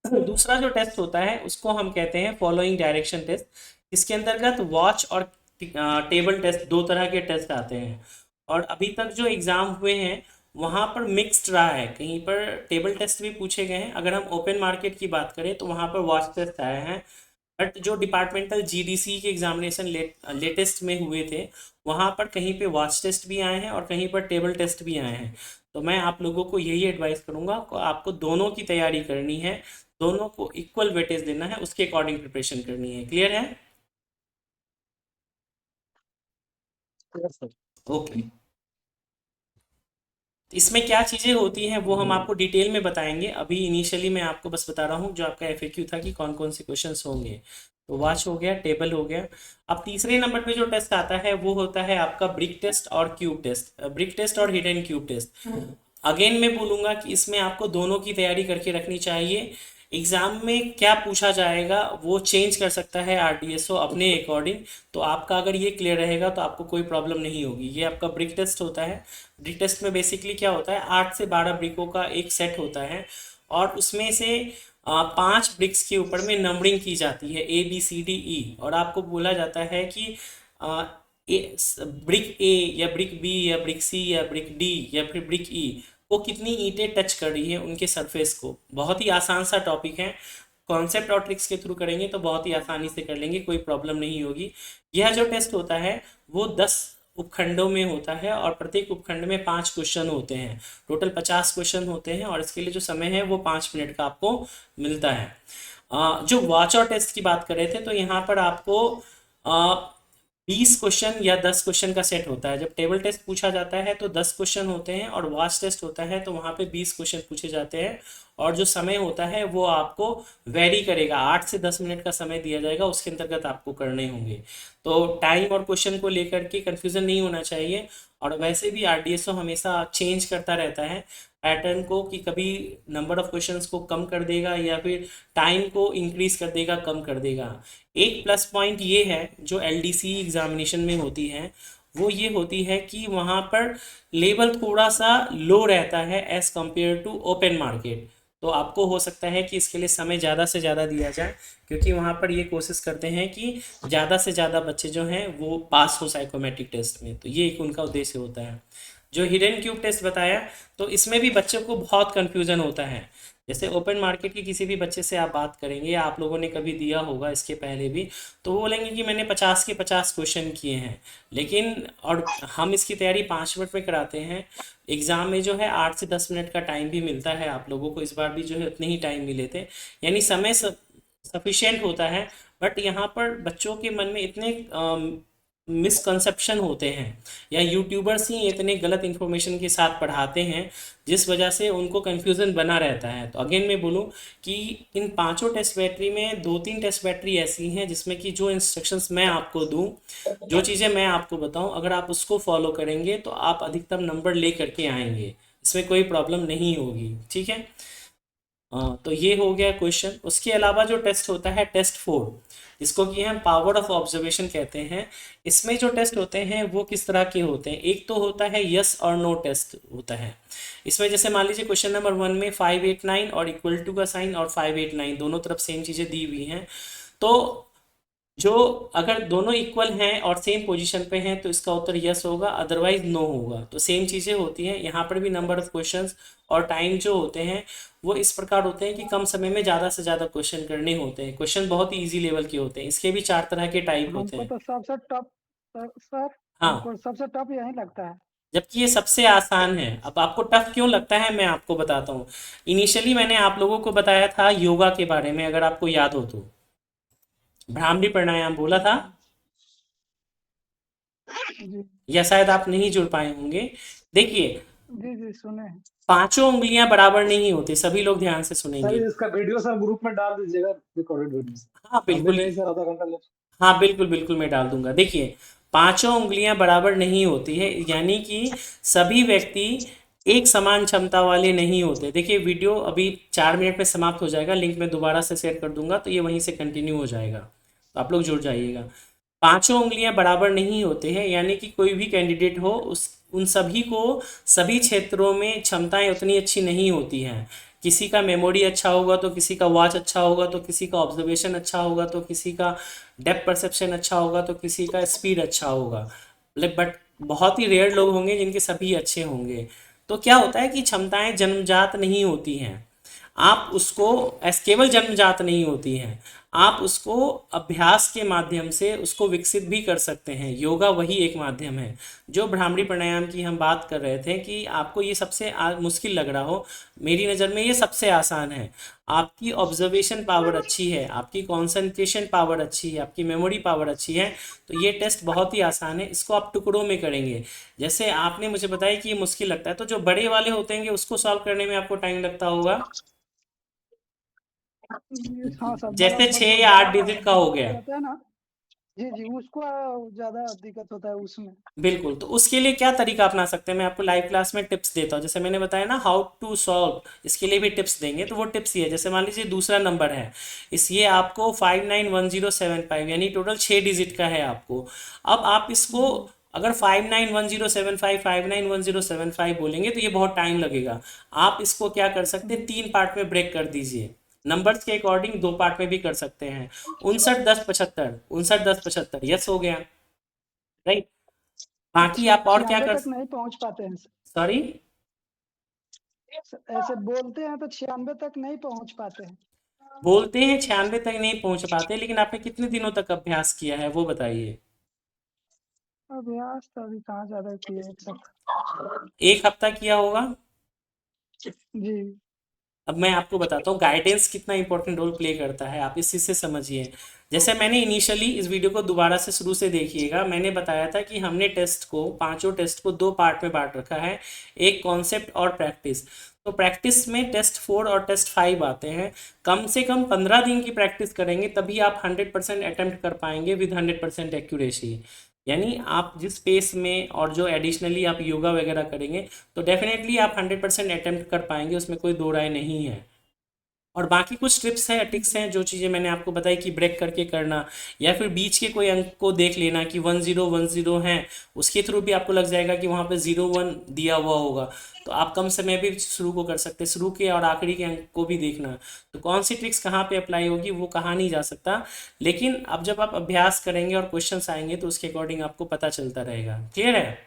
दूसरा जो टेस्ट होता है उसको हम कहते हैं फॉलोइंग डायरेक्शन टेस्ट। इसके अंतर्गत वॉच और टेबल टेस्ट, दो तरह के टेस्ट आते हैं। और अभी तक जो एग्ज़ाम हुए हैं वहाँ पर मिक्स्ड रहा है, कहीं पर टेबल टेस्ट भी पूछे गए हैं। अगर हम ओपन मार्केट की बात करें तो वहाँ पर वॉच टेस्ट आए हैं। बट जो डिपार्टमेंटल जीडीसी के एग्जामिनेशन लेटेस्ट में हुए थे, वहाँ पर कहीं पे वॉच टेस्ट भी आए हैं और कहीं पर टेबल टेस्ट भी आए हैं। तो मैं आप लोगों को यही एडवाइस करूँगा कि आपको दोनों की तैयारी करनी है, दोनों को इक्वल वेटेज देना है, उसके अकॉर्डिंग प्रिपरेशन करनी है। क्लियर है? Yes sir. ओके। इसमें क्या चीज़ें होती हैं वो हम आपको डिटेल में बताएंगे, अभी इनिशियली मैं आपको बस बता रहा हूँ जो आपका एफएक्यू था कि कौन कौन से क्वेश्चंस होंगे। तो वॉच हो गया, टेबल हो गया। अब तीसरे नंबर पे जो टेस्ट आता है वो होता है आपका ब्रिक टेस्ट और क्यूब टेस्ट, ब्रिक टेस्ट और हिडन क्यूब टेस्ट। अगेन मैं बोलूँगा कि इसमें आपको दोनों की तैयारी करके रखनी चाहिए। एग्ज़ाम में क्या पूछा जाएगा वो चेंज कर सकता है आरडीएसओ अपने अकॉर्डिंग। तो आपका अगर ये क्लियर रहेगा तो आपको कोई प्रॉब्लम नहीं होगी। ये आपका ब्रिक टेस्ट होता है। ब्रिक टेस्ट में बेसिकली क्या होता है, 8 से 12 ब्रिकों का एक सेट होता है, और उसमें से 5 ब्रिक्स के ऊपर में नंबरिंग की जाती है, ABCDE, और आपको बोला जाता है कि आ, ब्रिक ए या ब्रिक बी या ब्रिक सी या ब्रिक डी या फिर ब्रिक ई, वो कितनी ईंटें टच कर रही है उनके सरफेस को। बहुत ही आसान सा टॉपिक है, कॉन्सेप्ट और ट्रिक्स के थ्रू करेंगे तो बहुत ही आसानी से कर लेंगे, कोई प्रॉब्लम नहीं होगी। यह जो टेस्ट होता है वो 10 उपखंडों में होता है, और प्रत्येक उपखंड में 5 क्वेश्चन होते हैं। टोटल 50 क्वेश्चन होते हैं, और इसके लिए जो समय है वो 5 मिनट का आपको मिलता है। जो वॉच और टेस्ट की बात कर रहे थे, तो यहाँ पर आपको 20 क्वेश्चन या 10 क्वेश्चन का सेट होता है। जब टेबल टेस्ट पूछा जाता है तो 10 क्वेश्चन होते हैं, और वॉच टेस्ट होता है तो वहाँ पे 20 क्वेश्चन पूछे जाते हैं। और जो समय होता है वो आपको वेरी करेगा, 8 से 10 मिनट का समय दिया जाएगा, उसके अंतर्गत आपको करने होंगे। तो टाइम और क्वेश्चन को लेकर के कंफ्यूजन नहीं होना चाहिए। और वैसे भी आरडीएसओ हमेशा चेंज करता रहता है पैटर्न को, कि कभी नंबर ऑफ क्वेश्चंस को कम कर देगा या फिर टाइम को इंक्रीज कर देगा, कम कर देगा। एक प्लस पॉइंट ये है जो एलडीसी एग्जामिनेशन में होती है, वो ये होती है कि वहाँ पर लेवल थोड़ा सा लो रहता है as compare to open market. तो आपको हो सकता है कि इसके लिए समय ज़्यादा से ज़्यादा दिया जाए, क्योंकि वहाँ पर ये कोशिश करते हैं कि ज़्यादा से ज़्यादा बच्चे जो हैं वो पास हो साइकोमेट्रिक टेस्ट में, तो ये एक उनका उद्देश्य होता है। जो हिडन क्यूब टेस्ट बताया, तो इसमें भी बच्चों को बहुत कन्फ्यूज़न होता है। जैसे ओपन मार्केट के किसी भी बच्चे से आप बात करेंगे, या आप लोगों ने कभी दिया होगा इसके पहले भी, तो वो बोलेंगे कि मैंने 50 के 50 क्वेश्चन किए हैं। लेकिन और हम इसकी तैयारी 5 मिनट में कराते हैं। एग्ज़ाम में जो है 8 से 10 मिनट का टाइम भी मिलता है आप लोगों को, इस बार भी जो है उतने ही टाइम मिले थे, यानी समय सफिशिएंट होता है। बट यहाँ पर बच्चों के मन में इतने मिसकंसेप्शन होते हैं या यूट्यूबर्स ही इतने गलत इन्फॉर्मेशन के साथ पढ़ाते हैं जिस वजह से उनको कन्फ्यूज़न बना रहता है। तो अगेन मैं बोलूँ कि इन पांचों टेस्ट बैटरी में 2-3 टेस्ट बैटरी ऐसी हैं जिसमें कि जो इंस्ट्रक्शंस मैं आपको दूं, जो चीज़ें मैं आपको बताऊं, अगर आप उसको फॉलो करेंगे तो आप अधिकतम नंबर ले करके आएंगे, इसमें कोई प्रॉब्लम नहीं होगी। ठीक है। तो ये हो गया क्वेश्चन। उसके अलावा जो टेस्ट होता है टेस्ट 4, जिसको कि हम पावर ऑफ ऑब्जर्वेशन कहते हैं, इसमें जो टेस्ट होते हैं वो किस तरह के होते हैं। एक तो होता है यस और नो टेस्ट होता है। इसमें जैसे मान लीजिए क्वेश्चन नंबर 1 में 589 और इक्वल टू का साइन और 589 दोनों तरफ सेम चीज़ें दी हुई हैं। तो जो अगर दोनों इक्वल हैं और सेम पोजीशन पे हैं तो इसका उत्तर यस होगा, अदरवाइज नो होगा। तो सेम चीज़ें होती हैं यहाँ पर भी। नंबर ऑफ क्वेश्चंस और टाइम जो होते हैं वो इस प्रकार होते हैं कि कम समय में ज़्यादा से ज़्यादा क्वेश्चन करने होते हैं। क्वेश्चन बहुत ही ईजी लेवल के होते हैं। इसके भी 4 तरह के टाइप होते हमको हैं। तो सबसे टफ सर, हाँ, हमको सबसे टफ यही लगता है। जबकि ये सबसे आसान है। अब आपको टफ क्यों लगता है मैं आपको बताता हूँ। इनिशियली मैंने आप लोगों को बताया था योगा के बारे में, अगर आपको याद हो तो भ्रामरी प्राणायाम बोला था, जी या शायद आप नहीं जुड़ पाए होंगे। देखिए, जी जी सुने हैं। पांचों उंगलियां बराबर नहीं होती, सभी लोग ध्यान से सर सुनेंगे। इसका वीडियो सर ग्रुप में डाल दीजिएगा, रिकॉर्डेड वीडियो हाँ सर। अभी बिल्कुल। नहीं सर, आधा घंटा ले। हाँ बिल्कुल बिल्कुल, मैं डाल दूंगा। देखिए, पांचों उंगलियां बराबर नहीं होती है, यानी कि सभी व्यक्ति एक समान क्षमता वाले नहीं होते। देखिए, वीडियो अभी 4 मिनट में समाप्त हो जाएगा, लिंक मैं दोबारा से शेयर कर दूंगा तो ये वहीं से कंटिन्यू हो जाएगा, तो आप लोग जुड़ जाइएगा। पांचों उंगलियां बराबर नहीं होते हैं, यानी कि कोई भी कैंडिडेट हो उस उन सभी को सभी क्षेत्रों में क्षमताएं उतनी अच्छी नहीं होती हैं। किसी का मेमोरी अच्छा होगा तो किसी का वॉच अच्छा होगा, तो किसी का ऑब्जर्वेशन अच्छा होगा, तो किसी का डेप्थ परसेप्शन अच्छा होगा, तो किसी का स्पीड अच्छा होगा। बट बहुत ही रेयर लोग होंगे जिनके सभी अच्छे होंगे। तो क्या होता है कि क्षमताएं जन्मजात नहीं होती हैं। आप उसको केवल जन्मजात नहीं होती हैं, आप उसको अभ्यास के माध्यम से उसको विकसित भी कर सकते हैं। योगा वही एक माध्यम है। जो भ्रामरी प्राणायाम की हम बात कर रहे थे कि आपको ये सबसे मुश्किल लग रहा हो, मेरी नज़र में ये सबसे आसान है। आपकी ऑब्जर्वेशन पावर अच्छी है, आपकी कंसंट्रेशन पावर अच्छी है, आपकी मेमोरी पावर अच्छी है, तो ये टेस्ट बहुत ही आसान है। इसको आप टुकड़ों में करेंगे। जैसे आपने मुझे बताया कि ये मुश्किल लगता है, तो जो बड़े वाले होते हैं उसको सॉल्व करने में आपको टाइम लगता होगा। हाँ सर, बड़ा जैसे छः जो या बड़ा आठ डिजिट का हो डिजिट गया। रहता है ना, जी जी उसको ज्यादा दिक्कत होता है उसमें। बिल्कुल, तो उसके लिए क्या तरीका अपना सकते हैं, मैं आपको लाइव क्लास में टिप्स देता हूँ। जैसे मैंने बताया ना हाउ टू सॉल्व, इसके लिए भी टिप्स देंगे। तो वो टिप्स ये है, जैसे मान लीजिए दूसरा नंबर है, इस ये आपको 591075, यानी टोटल 6 डिजिट का है आपको। अब आप इसको जी अगर 591075 बोलेंगे तो ये बहुत टाइम लगेगा। आप इसको क्या कर सकते हैं, जी 3 पार्ट में ब्रेक कर दीजिए। नंबर्स के अकॉर्डिंग 2 पार्ट में भी कर सकते हैं। 591075, 591075 यस हो गया, राइट। तो बाकी आप और क्या 96 कर, तक नहीं पहुंच पाते हैं सर। सॉरी, ऐसे बोलते हैं तो 96 तक नहीं पहुंच पाते हैं। बोलते हैं 96 तक नहीं पहुंच पाते, लेकिन आपने कितने दिनों तक अभ्यास किया है वो बताइए। अभ्यास तो अभी कहाँ ज्यादा किए सर। 1 हफ्ता किया होगा। जी अब मैं आपको बताता हूँ गाइडेंस कितना इंपॉर्टेंट रोल प्ले करता है, आप इस चीज़ से समझिए। जैसे मैंने इनिशियली, इस वीडियो को दोबारा से शुरू से देखिएगा, मैंने बताया था कि हमने टेस्ट को, पांचों टेस्ट को 2 पार्ट में बांट रखा है, एक कॉन्सेप्ट और प्रैक्टिस। तो प्रैक्टिस में टेस्ट 4 और टेस्ट 5 आते हैं। कम से कम 15 दिन की प्रैक्टिस करेंगे तभी आप 100% अटेम्प्ट कर पाएंगे विद 100% एक्यूरेसी। यानी आप जिस पेस में और जो एडिशनली आप योगा वगैरह करेंगे तो डेफिनेटली आप 100% अटेम्प्ट कर पाएंगे, उसमें कोई दो राय नहीं है। और बाकी कुछ टिप्स हैं, टिक्स हैं, जो चीज़ें मैंने आपको बताई कि ब्रेक करके करना, या फिर बीच के कोई अंक को देख लेना कि 1010 हैं, उसके थ्रू भी आपको लग जाएगा कि वहाँ पे 01 दिया हुआ होगा। तो आप कम समय भी शुरू को कर सकते हैं, शुरू के और आखिरी के अंक को भी देखना। तो कौन सी ट्रिक्स कहाँ पे अप्लाई होगी वो कहा नहीं जा सकता, लेकिन अब जब आप अभ्यास करेंगे और क्वेश्चंस आएंगे तो उसके अकॉर्डिंग आपको पता चलता रहेगा। क्लियर है?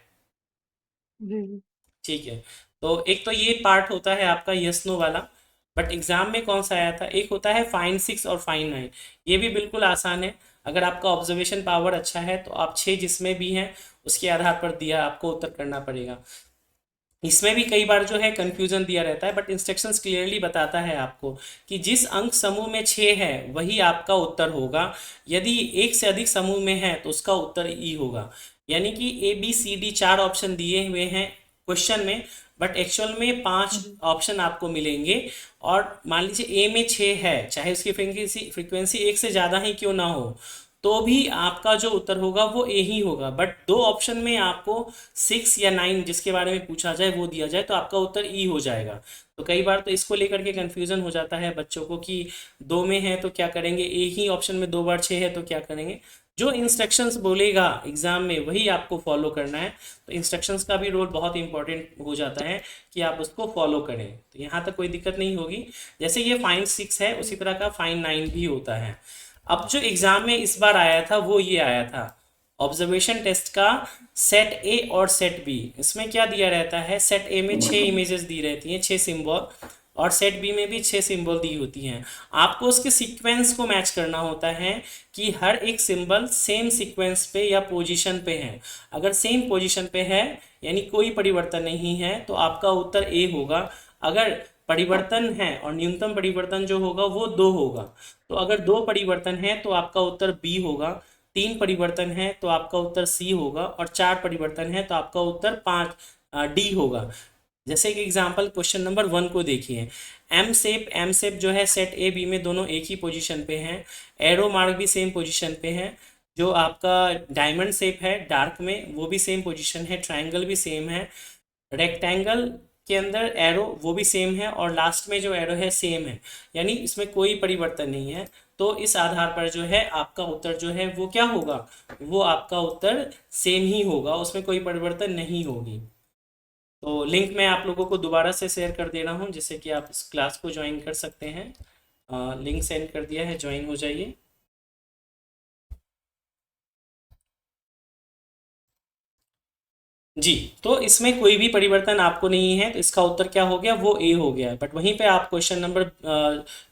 जी जी ठीक है। तो एक तो ये पार्ट होता है आपका यस नो वाला। बट एग्जाम में कौन सा आया था, एक होता है फाइन 6 और फाइन 9। ये भी बिल्कुल आसान है। अगर आपका ऑब्जर्वेशन पावर अच्छा है तो आप 6 जिसमें भी हैं उसके आधार पर दिया आपको उत्तर करना पड़ेगा। इसमें भी कई बार जो है कंफ्यूजन दिया रहता है, बट इंस्ट्रक्शंस क्लियरली बताता है आपको कि जिस अंक समूह में 6 है वही आपका उत्तर होगा। यदि एक से अधिक समूह में है तो उसका उत्तर ई होगा। यानी कि A B C D 4 option दिए हुए हैं क्वेश्चन में, बट एक्चुअल में 5 जी ऑप्शन आपको मिलेंगे। और मान लीजिए ए में 6 है, चाहे उसकी फ्रीक्वेंसी फ्रीक्वेंसी एक से ज़्यादा ही क्यों ना हो, तो भी आपका जो उत्तर होगा वो ए ही होगा। बट दो ऑप्शन में आपको 6 या 9 जिसके बारे में पूछा जाए वो दिया जाए तो आपका उत्तर ई हो जाएगा। तो कई बार तो इसको लेकर के कन्फ्यूज़न हो जाता है बच्चों को कि दो में है तो क्या करेंगे, एक ही ऑप्शन में दो बार 6 है तो क्या करेंगे। जो इंस्ट्रक्शंस बोलेगा एग्ज़ाम में वही आपको फॉलो करना है। तो इंस्ट्रक्शंस का भी रोल बहुत इंपॉर्टेंट हो जाता है कि आप उसको फॉलो करें। तो यहाँ तक कोई दिक्कत नहीं होगी। जैसे ये फाइन 6 है उसी तरह का फाइन 9 भी होता है। अब जो एग्जाम में इस बार आया था वो ये आया था ऑब्जर्वेशन टेस्ट का सेट ए और सेट बी। इसमें क्या दिया रहता है, सेट ए में 6 इमेजेस दी रहती हैं, 6 सिंबल, और सेट बी में भी 6 सिंबल दी होती हैं। आपको उसके सीक्वेंस को मैच करना होता है कि हर एक सिंबल सेम सीक्वेंस पे या पोजीशन पे है। अगर सेम पोजीशन पे है यानी कोई परिवर्तन नहीं है तो आपका उत्तर ए होगा। अगर परिवर्तन है और न्यूनतम परिवर्तन जो होगा वो 2 होगा, तो अगर 2 परिवर्तन है तो आपका उत्तर बी होगा। 3 परिवर्तन है तो आपका उत्तर सी होगा, और 4 परिवर्तन है तो आपका उत्तर 5 डी होगा। जैसे कि एग्जांपल क्वेश्चन नंबर 1 को देखिए। एम सेप जो है सेट ए बी में दोनों एक ही पोजीशन पे हैं। एरो मार्क भी सेम पोजीशन पे है। जो आपका डायमंड शेप है डार्क में वो भी सेम पोजीशन है। ट्रायंगल भी सेम है। रेक्टेंगल के अंदर एरो वो भी सेम है, और लास्ट में जो एरो है सेम है। यानी इसमें कोई परिवर्तन नहीं है। तो इस आधार पर जो है आपका उत्तर जो है वो क्या होगा, वो आपका उत्तर सेम ही होगा, उसमें कोई परिवर्तन नहीं होगी। तो लिंक मैं आप लोगों को दोबारा से शेयर कर दे रहा हूँ जिससे कि आप इस क्लास को ज्वाइन कर सकते हैं। लिंक सेंड कर दिया है, ज्वाइन हो जाइए। जी, तो इसमें कोई भी परिवर्तन आपको नहीं है तो इसका उत्तर क्या हो गया, वो ए हो गया। बट वहीं पे आप क्वेश्चन नंबर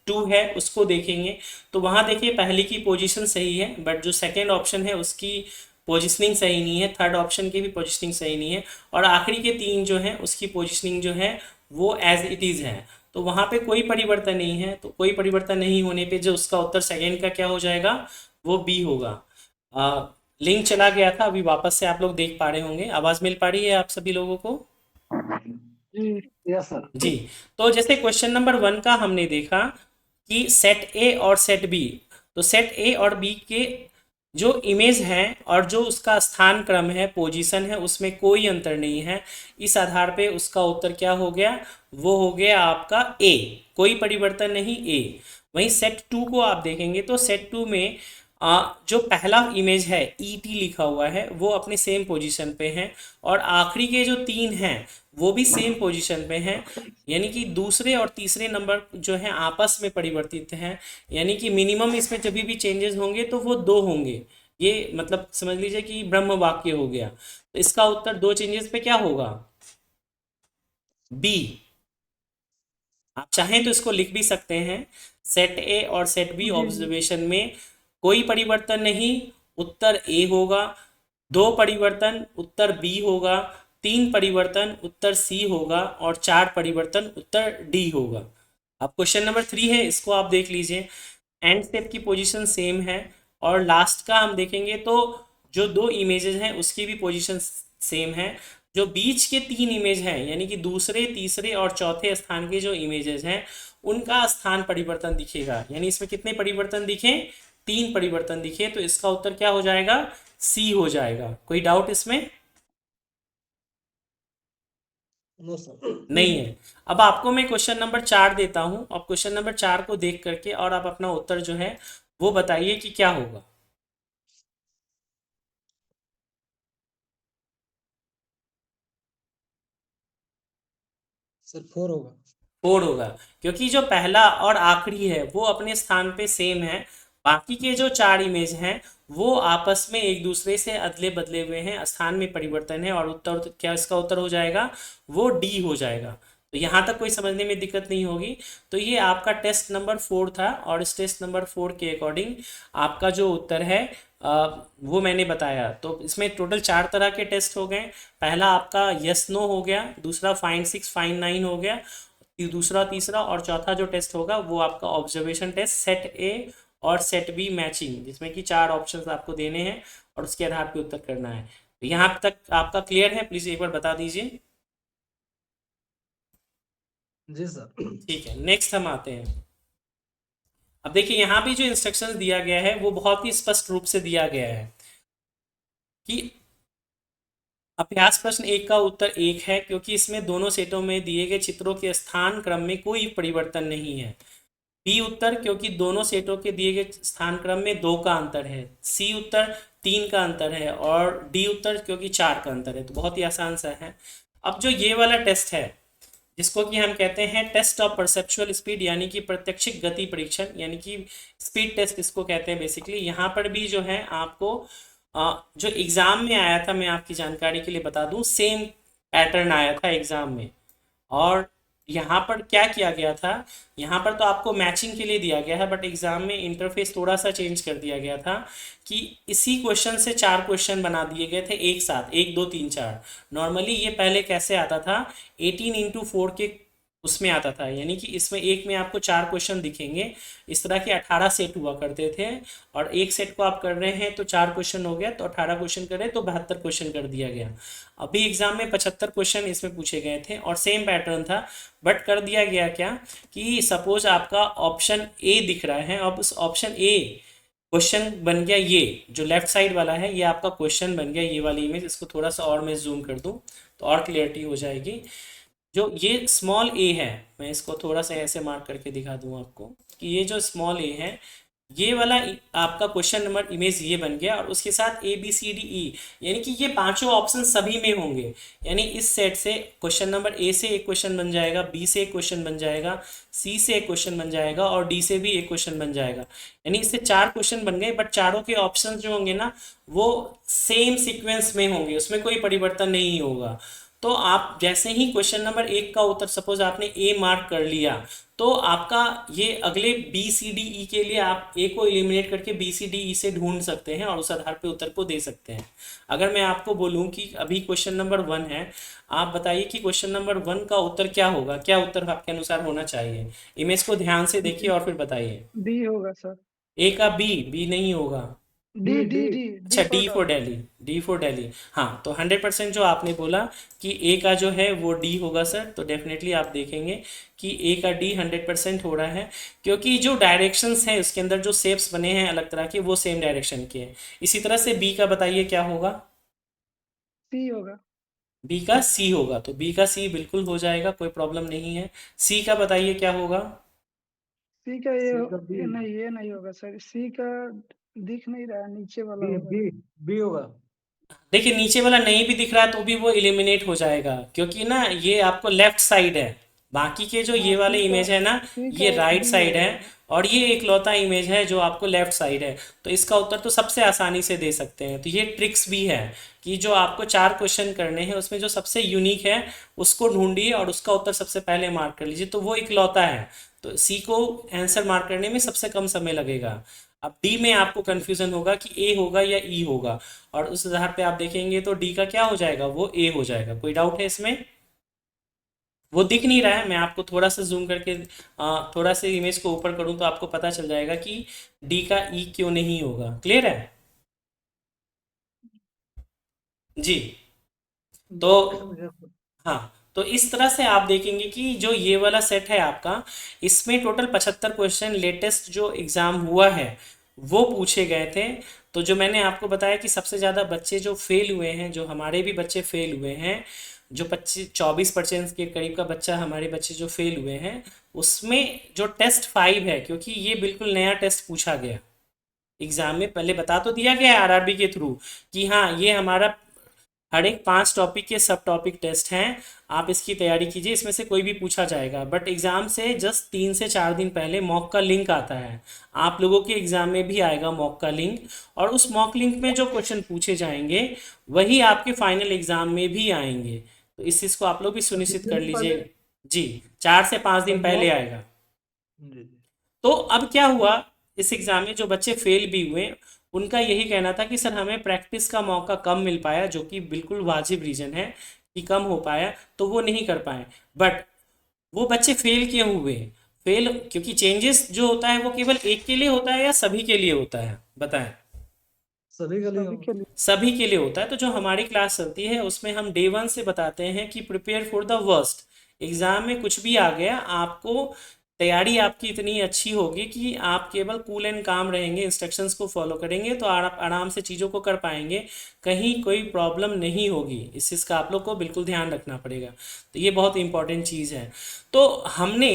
2 है उसको देखेंगे तो वहाँ देखिए पहले की पोजीशन सही है, बट जो सेकंड ऑप्शन है उसकी पोजिशनिंग सही नहीं है, थर्ड ऑप्शन की भी पोजिशनिंग सही नहीं है, और आखिरी के 3 जो हैं उसकी पोजिशनिंग जो है वो एज इट इज़ है। तो वहाँ पे कोई परिवर्तन नहीं है, तो कोई परिवर्तन नहीं होने पे जो उसका उत्तर सेकंड का क्या हो जाएगा, वो बी होगा। लिंक चला गया था, अभी वापस से आप लोग देख पा रहे होंगे। आवाज़ मिल पा रही है आप सभी लोगों को? जी यस सर। जी। तो जैसे क्वेश्चन नंबर 1 का हमने देखा कि सेट ए और सेट बी, तो सेट ए और बी के जो इमेज है और जो उसका स्थान क्रम है, पोजीशन है, उसमें कोई अंतर नहीं है। इस आधार पे उसका उत्तर क्या हो गया, वो हो गया आपका ए, कोई परिवर्तन नहीं, ए। वहीं सेट 2 को आप देखेंगे तो सेट 2 में जो पहला इमेज है ई टी लिखा हुआ है वो अपने सेम पोजीशन पे है, और आखिरी के जो 3 हैं वो भी सेम पोजीशन पे हैं। यानी कि दूसरे और तीसरे नंबर जो है आपस में परिवर्तित हैं। यानी कि मिनिमम इसमें जब भी चेंजेस होंगे तो वो 2 होंगे। ये मतलब समझ लीजिए कि ब्रह्म वाक्य हो गया। तो इसका उत्तर 2 चेंजेस पे क्या होगा, बी। आप चाहें तो इसको लिख भी सकते हैं, सेट ए और सेट बी जी जी ऑब्जर्वेशन में कोई परिवर्तन नहीं, उत्तर ए होगा। 2 परिवर्तन, उत्तर बी होगा। 3 परिवर्तन, उत्तर सी होगा, और 4 परिवर्तन, उत्तर डी होगा। अब क्वेश्चन नंबर 3 है, इसको आप देख लीजिए। एंड स्टेप की पोजीशन सेम है, और लास्ट का हम देखेंगे तो जो 2 इमेजेस हैं उसकी भी पोजीशन सेम है। जो बीच के 3 इमेज हैं यानी कि दूसरे, तीसरे और चौथे स्थान के जो इमेजेस हैं उनका स्थान परिवर्तन दिखेगा। यानी इसमें कितने परिवर्तन दिखे, 3 परिवर्तन दिखे। तो इसका उत्तर क्या हो जाएगा, सी हो जाएगा। कोई डाउट इसमें? No sir. नहीं है। अब आपको मैं क्वेश्चन नंबर 4 देता हूं, अब क्वेश्चन नंबर 4 को देख करके और आप अपना उत्तर जो है वो बताइए कि क्या होगा। सर 4 होगा। 4 होगा, क्योंकि जो पहला और आखिरी है वो अपने स्थान पे सेम है। बाकी के जो 4 इमेज हैं वो आपस में एक दूसरे से अदले बदले हुए हैं, स्थान में परिवर्तन है, और उत्तर क्या इसका उत्तर हो जाएगा, वो डी हो जाएगा। तो यहाँ तक कोई समझने में दिक्कत नहीं होगी। तो ये आपका टेस्ट नंबर 4 था, और इस टेस्ट नंबर 4 के अकॉर्डिंग आपका जो उत्तर है वो मैंने बताया। तो इसमें टोटल 4 तरह के टेस्ट हो गए। पहला आपका यस नो हो गया, दूसरा फाइंड 6 फाइंड 9 हो गया, दूसरा तीसरा और चौथा जो टेस्ट होगा वो आपका ऑब्जर्वेशन टेस्ट सेट ए और सेट बी मैचिंग, जिसमें कि 4 ऑप्शंस आपको देने हैं और उसके आधार पे उत्तर करना है। तो यहाँ तक आपका क्लियर है? प्लीज़ एक बार बता दीजिए। जी सर। ठीक है, नेक्स्ट हम आते हैं। अब देखिए यहाँ भी जो इंस्ट्रक्शंस दिया गया है वो बहुत ही स्पष्ट रूप से दिया गया है कि अभ्यास प्रश्न 1 का उत्तर 1 है, क्योंकि इसमें दोनों सेटों में दिए गए चित्रों के स्थान क्रम में कोई परिवर्तन नहीं है। बी उत्तर, क्योंकि दोनों सेटों के दिए गए स्थान क्रम में 2 का अंतर है। सी उत्तर 3 का अंतर है। और डी उत्तर क्योंकि 4 का अंतर है। तो बहुत ही आसान सा है। अब जो ये वाला टेस्ट है, जिसको कि हम कहते हैं टेस्ट ऑफ परसेप्चुअल स्पीड, यानी कि प्रत्यक्षिक गति परीक्षण, यानी कि स्पीड टेस्ट इसको कहते हैं बेसिकली। यहाँ पर भी जो है आपको जो एग्ज़ाम में आया था, मैं आपकी जानकारी के लिए बता दूं, सेम पैटर्न आया था एग्ज़ाम में। और यहाँ पर क्या किया गया था, यहाँ पर तो आपको मैचिंग के लिए दिया गया है, बट एग्ज़ाम में इंटरफेस थोड़ा सा चेंज कर दिया गया था कि इसी क्वेश्चन से 4 क्वेश्चन बना दिए गए थे एक साथ, 1 2 3 4। नॉर्मली ये पहले कैसे आता था, 18x4 के उसमें आता था, यानी कि इसमें एक में आपको 4 क्वेश्चन दिखेंगे। इस तरह के 18 सेट हुआ करते थे, और एक सेट को आप कर रहे हैं तो 4 क्वेश्चन हो गया, तो 18 क्वेश्चन करें तो 72 क्वेश्चन कर दिया गया। अभी एग्जाम में 75 क्वेश्चन इसमें पूछे गए थे और सेम पैटर्न था, बट कर दिया गया क्या कि सपोज आपका ऑप्शन ए दिख रहा है, अब उस ऑप्शन ए क्वेश्चन बन गया, ये जो लेफ्ट साइड वाला है ये आपका क्वेश्चन बन गया, ये वाली इमेज। इसको थोड़ा सा और मैं जूम कर दूं तो और क्लियरिटी हो जाएगी। जो ये स्मॉल ए है, मैं इसको थोड़ा सा ऐसे मार्क करके दिखा दूं आपको कि ये जो स्मॉल ए है, ये वाला आपका क्वेश्चन नंबर इमेज ये बन गया, और उसके साथ ए बी सी डी ई, यानी कि ये पांचों ऑप्शन सभी में होंगे। यानी इस सेट से क्वेश्चन नंबर ए से एक क्वेश्चन बन जाएगा, बी से एक क्वेश्चन बन जाएगा, सी से एक क्वेश्चन बन जाएगा और डी से भी एक क्वेश्चन बन जाएगा। यानी इससे 4 क्वेश्चन बन गए, बट चारों के ऑप्शन जो होंगे ना वो सेम सीक्वेंस में होंगे, उसमें कोई परिवर्तन नहीं होगा। तो आप जैसे ही क्वेश्चन नंबर 1 का उत्तर सपोज आपने ए मार्क कर लिया, तो आपका ये अगले बी सी डी ई के लिए आप ए को एलिमिनेट करके बी सी डी ई से ढूंढ सकते हैं और उस आधार पे उत्तर को दे सकते हैं। अगर मैं आपको बोलूं कि अभी क्वेश्चन नंबर 1 है, आप बताइए कि क्वेश्चन नंबर 1 का उत्तर क्या होगा, क्या उत्तर आपके अनुसार होना चाहिए? इमेज को ध्यान से देखिए और फिर बताइए। डी होगा सर। ए का बी? बी नहीं होगा। D D D D D अच्छा, D for D for dog. Delhi, D for Delhi. हाँ, तो 100% जो आपने बोला कि ए का जो है वो डी होगा सर, तो डेफिनेटली आप देखेंगे कि ए का डी 100% हो रहा है, क्योंकि जो डायरेक्शंस हैं उसके अंदर जो शेप्स बने हैं अलग तरह के, वो सेम डायरेक्शन के हैं। इसी तरह से बी का बताइए क्या होगा? सी होगा। बी का सी होगा, तो बी का सी बिल्कुल हो जाएगा, कोई प्रॉब्लम नहीं है। सी का बताइए क्या होगा? सी का ये सी का बी। ये नहीं होगा सर, सी का दिख नहीं रहा है, नीचे वाला बी होगा। बी बी होगा। देखिए नीचे वाला नहीं भी दिख रहा है तो भी वो एलिमिनेट हो जाएगा, क्योंकि ना ये आपको लेफ्ट साइड है, बाकी के जो ये हाँ, वाले इमेज है ना सी ये का राइट डी साइड है, होगा। और ये इकलौता इमेज है जो आपको लेफ्ट साइड है। तो इसका उत्तर तो सबसे आसानी से दे सकते हैं। तो ये ट्रिक्स भी है कि जो आपको 4 क्वेश्चन करने हैं उसमें जो सबसे यूनिक है उसको ढूंढिए और उसका उत्तर सबसे पहले मार्क कर लीजिए, तो वो इकलौता है। तो सी को आंसर मार्क करने में सबसे कम समय लगेगा। अब डी में आपको कंफ्यूजन होगा कि ए होगा या ई होगा, और उस आधार पे आप देखेंगे तो डी का क्या हो जाएगा, वो ए हो जाएगा। कोई डाउट है इसमें? वो दिख नहीं रहा है, मैं आपको थोड़ा सा जूम करके थोड़ा सा इमेज को ऊपर करूं तो आपको पता चल जाएगा कि डी का ई क्यों नहीं होगा। क्लियर है जी? तो हाँ, तो इस तरह से आप देखेंगे कि जो ये वाला सेट है आपका, इसमें टोटल 75 क्वेश्चन लेटेस्ट जो एग्ज़ाम हुआ है वो पूछे गए थे। तो जो मैंने आपको बताया कि सबसे ज़्यादा बच्चे जो फेल हुए हैं, जो हमारे भी बच्चे फेल हुए हैं, जो 24% के करीब का बच्चा, हमारे बच्चे जो फेल हुए हैं, उसमें जो टेस्ट 5 है, क्योंकि ये बिल्कुल नया टेस्ट पूछा गया एग्ज़ाम में। पहले बता तो दिया गया है आरआरबी के थ्रू कि हाँ ये हमारा हर एक 5 टॉपिक के सब टॉपिक टेस्ट हैं, आप इसकी तैयारी कीजिए, इसमें से कोई भी पूछा जाएगा। बट एग्ज़ाम से जस्ट 3 से 4 दिन पहले मॉक का लिंक आता है, आप लोगों के एग्ज़ाम में भी आएगा मॉक का लिंक, और उस मॉक लिंक में जो क्वेश्चन पूछे जाएंगे वही आपके फाइनल एग्ज़ाम में भी आएंगे। तो इस चीज़ को आप लोग भी सुनिश्चित कर पहले। लीजिए जी। 4 से 5 दिन पहले मॉक। आएगा। जी जी। तो अब क्या हुआ, इस एग्ज़ाम में जो बच्चे फेल भी हुए उनका यही कहना था कि सर हमें प्रैक्टिस का मौका कम मिल पाया, जो कि बिल्कुल वाजिब रीज़न है कि कम हो पाया, तो वो नहीं कर पाए। बट वो बच्चे फेल क्यों हुए? फेल क्योंकि चेंजेस जो होता है वो केवल एक के लिए होता है या सभी के लिए होता है, बताएं। सभी के लिए सभी के लिए। सभी के लिए होता है। तो जो हमारी क्लास चलती है उसमें हम डे वन से बताते हैं कि prepare for the worst. Exam में कुछ भी आ गया, आपको तैयारी आपकी इतनी अच्छी होगी कि आप केवल कूल एंड काम रहेंगे, इंस्ट्रक्शंस को फॉलो करेंगे तो आप आराम से चीज़ों को कर पाएंगे, कहीं कोई प्रॉब्लम नहीं होगी। इस चीज़ का आप लोग को बिल्कुल ध्यान रखना पड़ेगा। तो ये बहुत इंपॉर्टेंट चीज़ है। तो हमने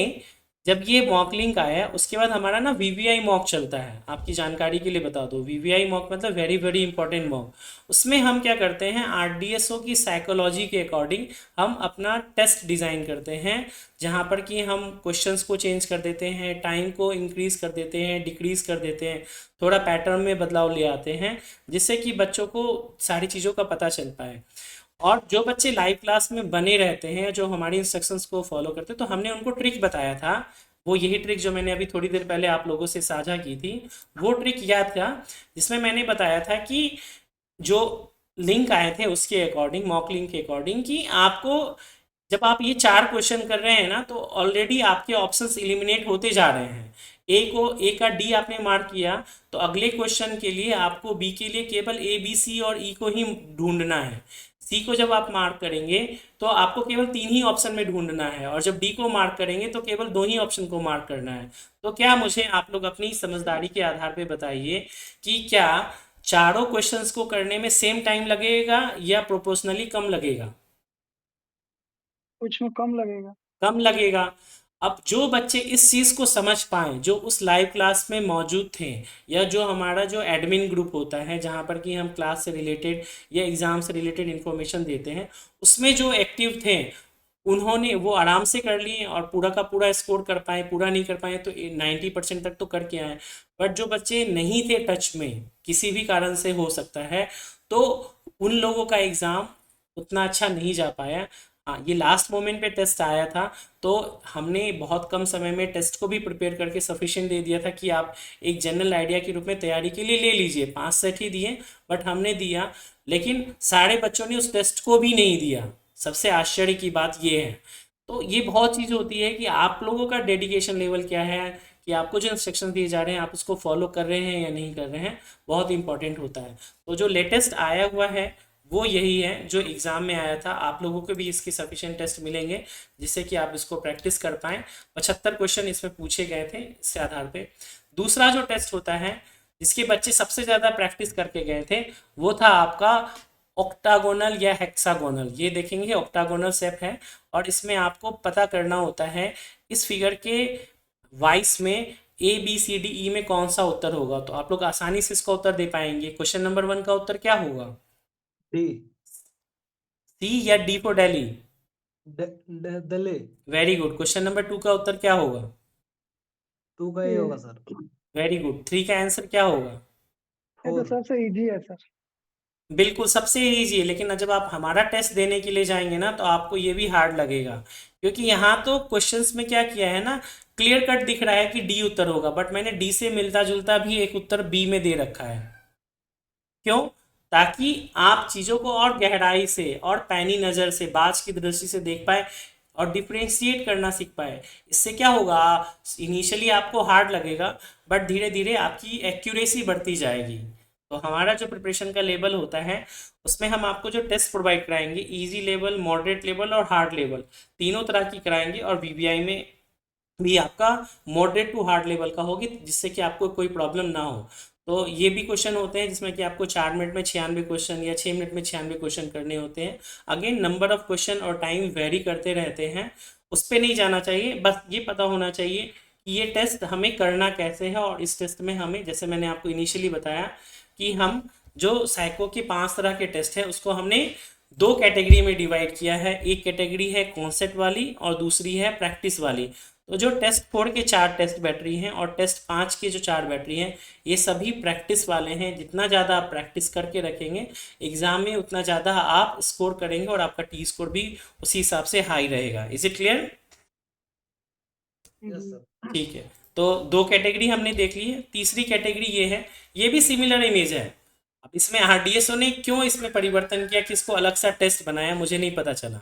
जब ये मॉक लिंक आया उसके बाद हमारा ना वीवीआई मॉक चलता है। आपकी जानकारी के लिए बता दो, वीवीआई मॉक मतलब वेरी वेरी इंपॉर्टेंट मॉक। उसमें हम क्या करते हैं, आरडीएसओ की साइकोलॉजी के अकॉर्डिंग हम अपना टेस्ट डिज़ाइन करते हैं, जहाँ पर कि हम क्वेश्चंस को चेंज कर देते हैं, टाइम को इंक्रीज कर देते हैं, डिक्रीज कर देते हैं, थोड़ा पैटर्न में बदलाव ले आते हैं, जिससे कि बच्चों को सारी चीज़ों का पता चल पाए। और जो बच्चे लाइव क्लास में बने रहते हैं, जो हमारी इंस्ट्रक्शंस को फॉलो करते हैं, तो हमने उनको ट्रिक बताया था। वो यही ट्रिक जो मैंने अभी थोड़ी देर पहले आप लोगों से साझा की थी, वो ट्रिक याद था, जिसमें मैंने बताया था कि जो लिंक आए थे उसके अकॉर्डिंग, मॉक लिंक के अकॉर्डिंग, कि आपको जब आप ये 4 क्वेश्चन कर रहे हैं ना, तो ऑलरेडी आपके ऑप्शंस एलिमिनेट होते जा रहे हैं। ए का डी आपने मार्क किया, तो अगले क्वेश्चन के लिए आपको बी के लिए केवल ए बी सी और ई को ही ढूंढना है। सी को जब आप मार्क करेंगे तो आपको केवल 3 ही ऑप्शन में ढूंढना है, और जब डी को मार्क करेंगे तो केवल 2 ही ऑप्शन को मार्क करना है। तो क्या मुझे आप लोग अपनी समझदारी के आधार पे बताइए कि क्या चारों क्वेश्चंस को करने में सेम टाइम लगेगा या प्रोपोर्शनली कम लगेगा? कुछ में कम लगेगा। कम लगेगा। अब जो बच्चे इस चीज़ को समझ पाएँ, जो उस लाइव क्लास में मौजूद थे, या जो हमारा जो एडमिन ग्रुप होता है जहाँ पर कि हम क्लास से रिलेटेड या एग्ज़ाम से रिलेटेड इन्फॉर्मेशन देते हैं, उसमें जो एक्टिव थे उन्होंने वो आराम से कर लिए और पूरा का पूरा स्कोर कर पाए। पूरा नहीं कर पाए तो 90% तक तो करके आए। बट जो बच्चे नहीं थे टच में, किसी भी कारण से हो सकता है, तो उन लोगों का एग्ज़ाम उतना अच्छा नहीं जा पाया। हाँ, ये लास्ट मोमेंट पे टेस्ट आया था, तो हमने बहुत कम समय में टेस्ट को भी प्रिपेयर करके सफिशिएंट दे दिया था कि आप एक जनरल आइडिया के रूप में तैयारी के लिए ले लीजिए। 5 सेट ही दिए, बट हमने दिया। लेकिन सारे बच्चों ने उस टेस्ट को भी नहीं दिया, सबसे आश्चर्य की बात ये है। तो ये बहुत चीज़ होती है कि आप लोगों का डेडिकेशन लेवल क्या है, कि आपको जो इंस्ट्रक्शन दिए जा रहे हैं आप उसको फॉलो कर रहे हैं या नहीं कर रहे हैं, बहुत इंपॉर्टेंट होता है। तो जो लेटेस्ट आया हुआ है वो यही है जो एग्ज़ाम में आया था। आप लोगों को भी इसके सफिशिएंट टेस्ट मिलेंगे जिससे कि आप इसको प्रैक्टिस कर पाएँ। 75 क्वेश्चन इसमें पूछे गए थे इसके आधार पे। दूसरा जो टेस्ट होता है जिसके बच्चे सबसे ज़्यादा प्रैक्टिस करके गए थे, वो था आपका ऑक्टागोनल या हेक्सागोनल। ये देखेंगे ऑक्टागोनल शेप है, और इसमें आपको पता करना होता है इस फिगर के वाइस में ए बी सी डी ई में कौन सा उत्तर होगा। तो आप लोग आसानी से इसका उत्तर दे पाएंगे। क्वेश्चन नंबर 1 का उत्तर क्या होगा? डी। सी या D for Delhi? Delhi. Very good. Question number 2 का उत्तर क्या होगा? 2 का ही ये होगा सर। Very good. 3 का आंसर क्या होगा? ये तो 4। सबसे इजी है सर। बिल्कुल सबसे ईजी है, लेकिन जब आप हमारा टेस्ट देने के लिए जाएंगे ना तो आपको ये भी हार्ड लगेगा, क्योंकि यहाँ तो क्वेश्चंस में क्या किया है ना, क्लियर कट दिख रहा है कि डी उत्तर होगा, बट मैंने डी से मिलता जुलता भी एक उत्तर बी में दे रखा है। क्यों? ताकि आप चीज़ों को और गहराई से और पैनी नज़र से, बाज की दृष्टि से देख पाए और डिफ्रेंशिएट करना सीख पाए। इससे क्या होगा, इनिशियली आपको हार्ड लगेगा, बट धीरे धीरे आपकी एक्यूरेसी बढ़ती जाएगी। तो हमारा जो प्रिपरेशन का लेवल होता है उसमें हम आपको जो टेस्ट प्रोवाइड कराएंगे, इजी लेवल, मॉडरेट लेवल और हार्ड लेवल, तीनों तरह की कराएंगे। और वीवीआई में भी आपका मॉडरेट टू हार्ड लेवल का होगी, जिससे कि आपको कोई प्रॉब्लम ना हो। तो ये भी क्वेश्चन होते हैं जिसमें कि आपको 4 मिनट में 96 क्वेश्चन या 6 मिनट में 96 क्वेश्चन करने होते हैं। अगेन नंबर ऑफ क्वेश्चन और टाइम वेरी करते रहते हैं, उस पर नहीं जाना चाहिए। बस ये पता होना चाहिए कि ये टेस्ट हमें करना कैसे है। और इस टेस्ट में हमें, जैसे मैंने आपको इनिशियली बताया, कि हम जो साइको के 5 तरह के टेस्ट हैं उसको हमने 2 कैटेगरी में डिवाइड किया है। एक कैटेगरी है कॉन्सेप्ट वाली और दूसरी है प्रैक्टिस वाली। तो जो टेस्ट 4 के 4 टेस्ट बैटरी हैं और टेस्ट 5 के जो 4 बैटरी हैं, ये सभी प्रैक्टिस वाले हैं। जितना ज़्यादा आप प्रैक्टिस करके रखेंगे एग्जाम में, उतना ज़्यादा आप स्कोर करेंगे और आपका टी स्कोर भी उसी हिसाब से हाई रहेगा। Is it clear? Yes sir. ठीक है। तो दो कैटेगरी हमने देख ली है। तीसरी कैटेगरी ये है, ये भी सिमिलर इमेज है। अब इसमें आरडीएसओ ने क्यों इसमें परिवर्तन किया, किसको अलग सा टेस्ट बनाया, मुझे नहीं पता चला।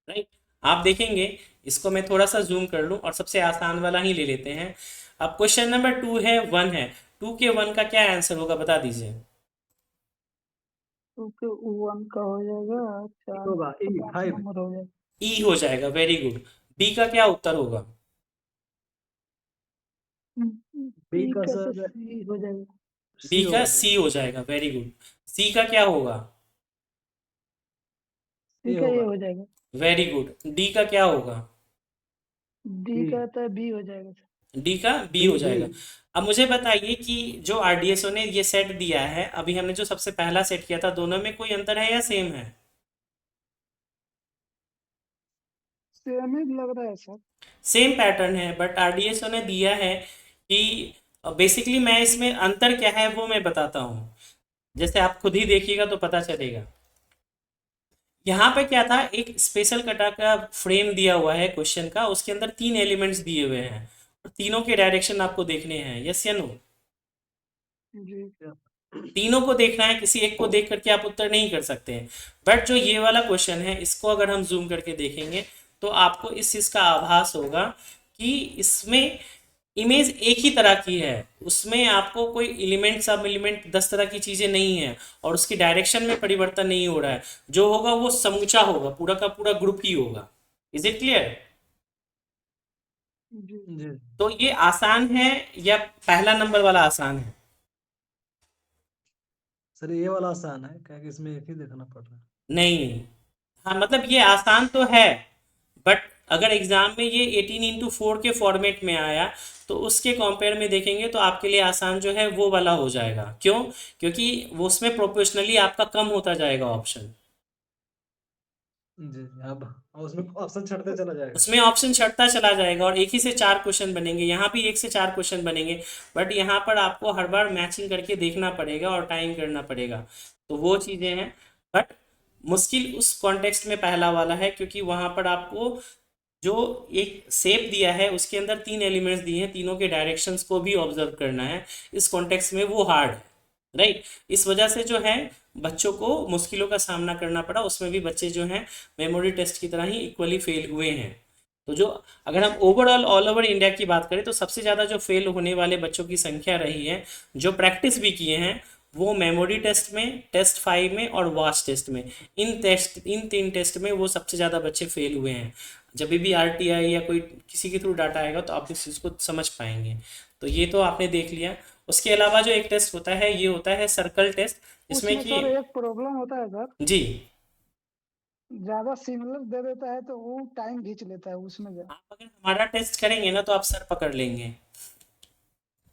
राइट, आप देखेंगे, इसको मैं थोड़ा सा जूम कर लूं और सबसे आसान वाला ही ले लेते हैं। अब क्वेश्चन नंबर 2 है 1 है, 2 के 1 का क्या आंसर होगा बता दीजिए। 2 के 1 का हो जाएगा 4 होगा तो E 5 5 नंबर हो जाएगा। ई हो जाएगा, वेरी गुड। बी का क्या उत्तर होगा? B ई का का तो सर सी हो जाएगा। बी C का होगा सर। सी हो जाएगा, वेरी गुड। सी का क्या होगा? सी A का ए होगा हो जाएगा। Very good. डी का क्या होगा? डी B का तो बी हो जाएगा सर। डी का बी B हो B जाएगा। अब मुझे बताइए कि जो आरडीएसओ ने ये सेट दिया है, अभी हमने जो सबसे पहला सेट किया था, दोनों में कोई अंतर है या सेम है? सेम ही लग रहा है सर। सेम पैटर्न है, बट आरडीएसओ ने दिया है कि बेसिकली, मैं इसमें अंतर क्या है वो मैं बताता हूँ, जैसे आप खुद ही देखिएगा तो पता चलेगा। यहाँ पे क्या था, एक स्पेशल कटा का फ्रेम दिया हुआ है क्वेश्चन का, उसके अंदर 3 एलिमेंट्स दिए हुए हैं और तीनों के डायरेक्शन आपको देखने हैं, यस या नो? जी तीनों को देखना है, किसी एक को देख करके आप उत्तर नहीं कर सकते हैं। बट जो ये वाला क्वेश्चन है, इसको अगर हम जूम करके देखेंगे तो आपको इस चीज़ का आभास होगा कि इसमें इमेज एक ही तरह की है, उसमें आपको कोई एलिमेंट सब एलिमेंट 10 तरह की चीज़ें नहीं है और उसकी डायरेक्शन में परिवर्तन नहीं हो रहा है। जो होगा वो समूचा होगा, पूरा का पूरा ग्रुप ही होगा। Is it clear? जी जी तो ये आसान है या पहला नंबर वाला आसान है? सर ये वाला आसान है, क्या कि इसमें एक ही देखना पड़ रहा है। नहीं, हाँ मतलब ये आसान तो है, बट अगर एग्जाम में ये 18x4 के फॉर्मेट में आया तो उसके कंपेयर में देखेंगे तो आपके लिए आसान जो है वो वाला हो जाएगा। क्यों? क्योंकि वो उसमें प्रोपोर्शनली आपका कम होता जाएगा ऑप्शन। जी अब उसमें ऑप्शन छटते चला जाएगा। उसमें ऑप्शन छटता चला जाएगा और एक ही से 4 क्वेश्चन बनेंगे, यहाँ भी 1 से 4 क्वेश्चन बनेंगे, बट यहाँ पर आपको हर बार मैचिंग करके देखना पड़ेगा और टाइम करना पड़ेगा। तो वो चीज़ें हैं, बट मुश्किल उस कॉन्टेक्स्ट में पहला वाला है, क्योंकि वहाँ पर आपको जो एक शेप दिया है उसके अंदर 3 एलिमेंट्स दिए हैं, तीनों के डायरेक्शंस को भी ऑब्जर्व करना है। इस कॉन्टेक्स्ट में वो हार्ड है। राइट, इस वजह से जो है बच्चों को मुश्किलों का सामना करना पड़ा, उसमें भी बच्चे जो हैं मेमोरी टेस्ट की तरह ही इक्वली फेल हुए हैं। तो जो, अगर हम ओवरऑल ऑल ओवर इंडिया की बात करें तो सबसे ज़्यादा जो फेल होने वाले बच्चों की संख्या रही है, जो प्रैक्टिस भी किए हैं, वो मेमोरी टेस्ट में, टेस्ट 5 में और वाच टेस्ट में, इन 3 टेस्ट में वो सबसे ज़्यादा बच्चे फेल हुए हैं। जब भी आरटीआई या कोई किसी के थ्रू डाटा आएगा तो आप इस चीज़ को समझ पाएंगे। तो ये तो आपने देख लिया। उसके अलावा जो एक टेस्ट होता है, ये होता है सर्कल टेस्ट, जिसमें उसमें कि, सर एक प्रॉब्लम होता है सर, जी, ज्यादा सिमिलर दे देता है तो वो टाइम खींच लेता है उसमें आप अगर हमारा टेस्ट करेंगे ना तो आप सर पकड़ लेंगे।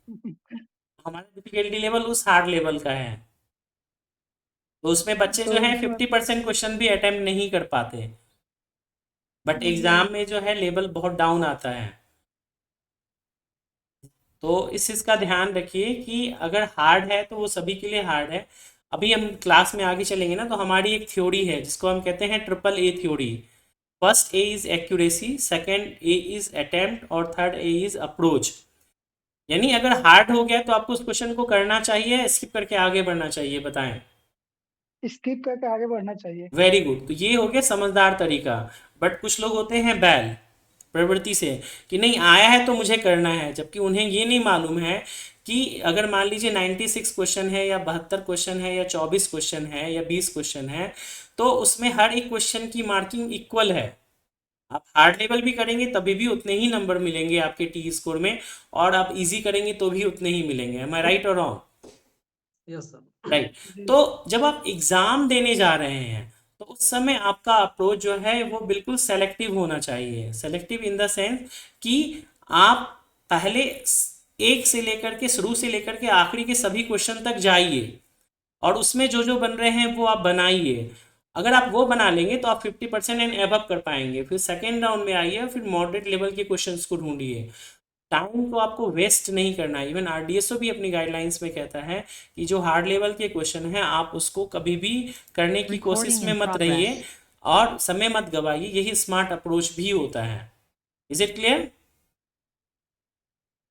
हमारा डिफिकल्टी लेवल उस हार्ड लेवल का है, तो उसमें बच्चे तो जो हैं उसमें 50% क्वेश्चन भी अटेम्प्ट नहीं कर पाते, बट जी एग्जाम में जो है लेवल बहुत डाउन आता है। तो इस चीज़ का ध्यान रखिए कि अगर हार्ड है तो वो सभी के लिए हार्ड है। अभी हम क्लास में आगे चलेंगे ना, तो हमारी एक थ्योरी है जिसको हम कहते हैं triple A theory. First A is accuracy, second A is attempt और थर्ड ए इज अप्रोच। यानी अगर हार्ड हो गया तो आपको उस क्वेश्चन को करना चाहिए, स्किप करके आगे बढ़ना चाहिए, बताएं। स्किप करके आगे बढ़ना चाहिए। वेरी गुड, तो ये हो गया समझदार तरीका। बट कुछ लोग होते हैं बैल प्रवृत्ति से, कि नहीं आया है तो मुझे करना है, जबकि उन्हें ये नहीं मालूम है कि अगर मान लीजिए 96 क्वेश्चन है या 72 क्वेश्चन है या 24 क्वेश्चन है या 20 क्वेश्चन है, तो उसमें हर एक क्वेश्चन की मार्किंग इक्वल है। आप हार्ड लेवल भी करेंगे तभी भी उतने ही नंबर मिलेंगे आपके टी स्कोर में, और आप इजी करेंगे तो भी उतने ही मिलेंगे। एम आई राइट और रॉन्ग? Yes sir. राइट। जी तो जब आप एग्जाम देने जा रहे हैं तो उस समय आपका अप्रोच जो है वो बिल्कुल सेलेक्टिव होना चाहिए। सेलेक्टिव इन द सेंस कि आप पहले एक से लेकर के, शुरू से लेकर के आखिरी के सभी क्वेश्चन तक जाइए और उसमें जो जो बन रहे हैं वो आप बनाइए। अगर आप वो बना लेंगे तो आप 50% एंड एबव कर पाएंगे। फिर सेकेंड राउंड में आइए, फिर मॉडरेट लेवल के क्वेश्चंस को ढूंढिए। टाइम को आपको वेस्ट नहीं करना है। इवन आरडीएसओ भी अपनी गाइडलाइंस में कहता है कि जो हार्ड लेवल के क्वेश्चन हैं आप उसको कभी भी करने की कोशिश में मत रहिए और समय मत गवाइए, यही स्मार्ट अप्रोच भी होता है। Is it clear?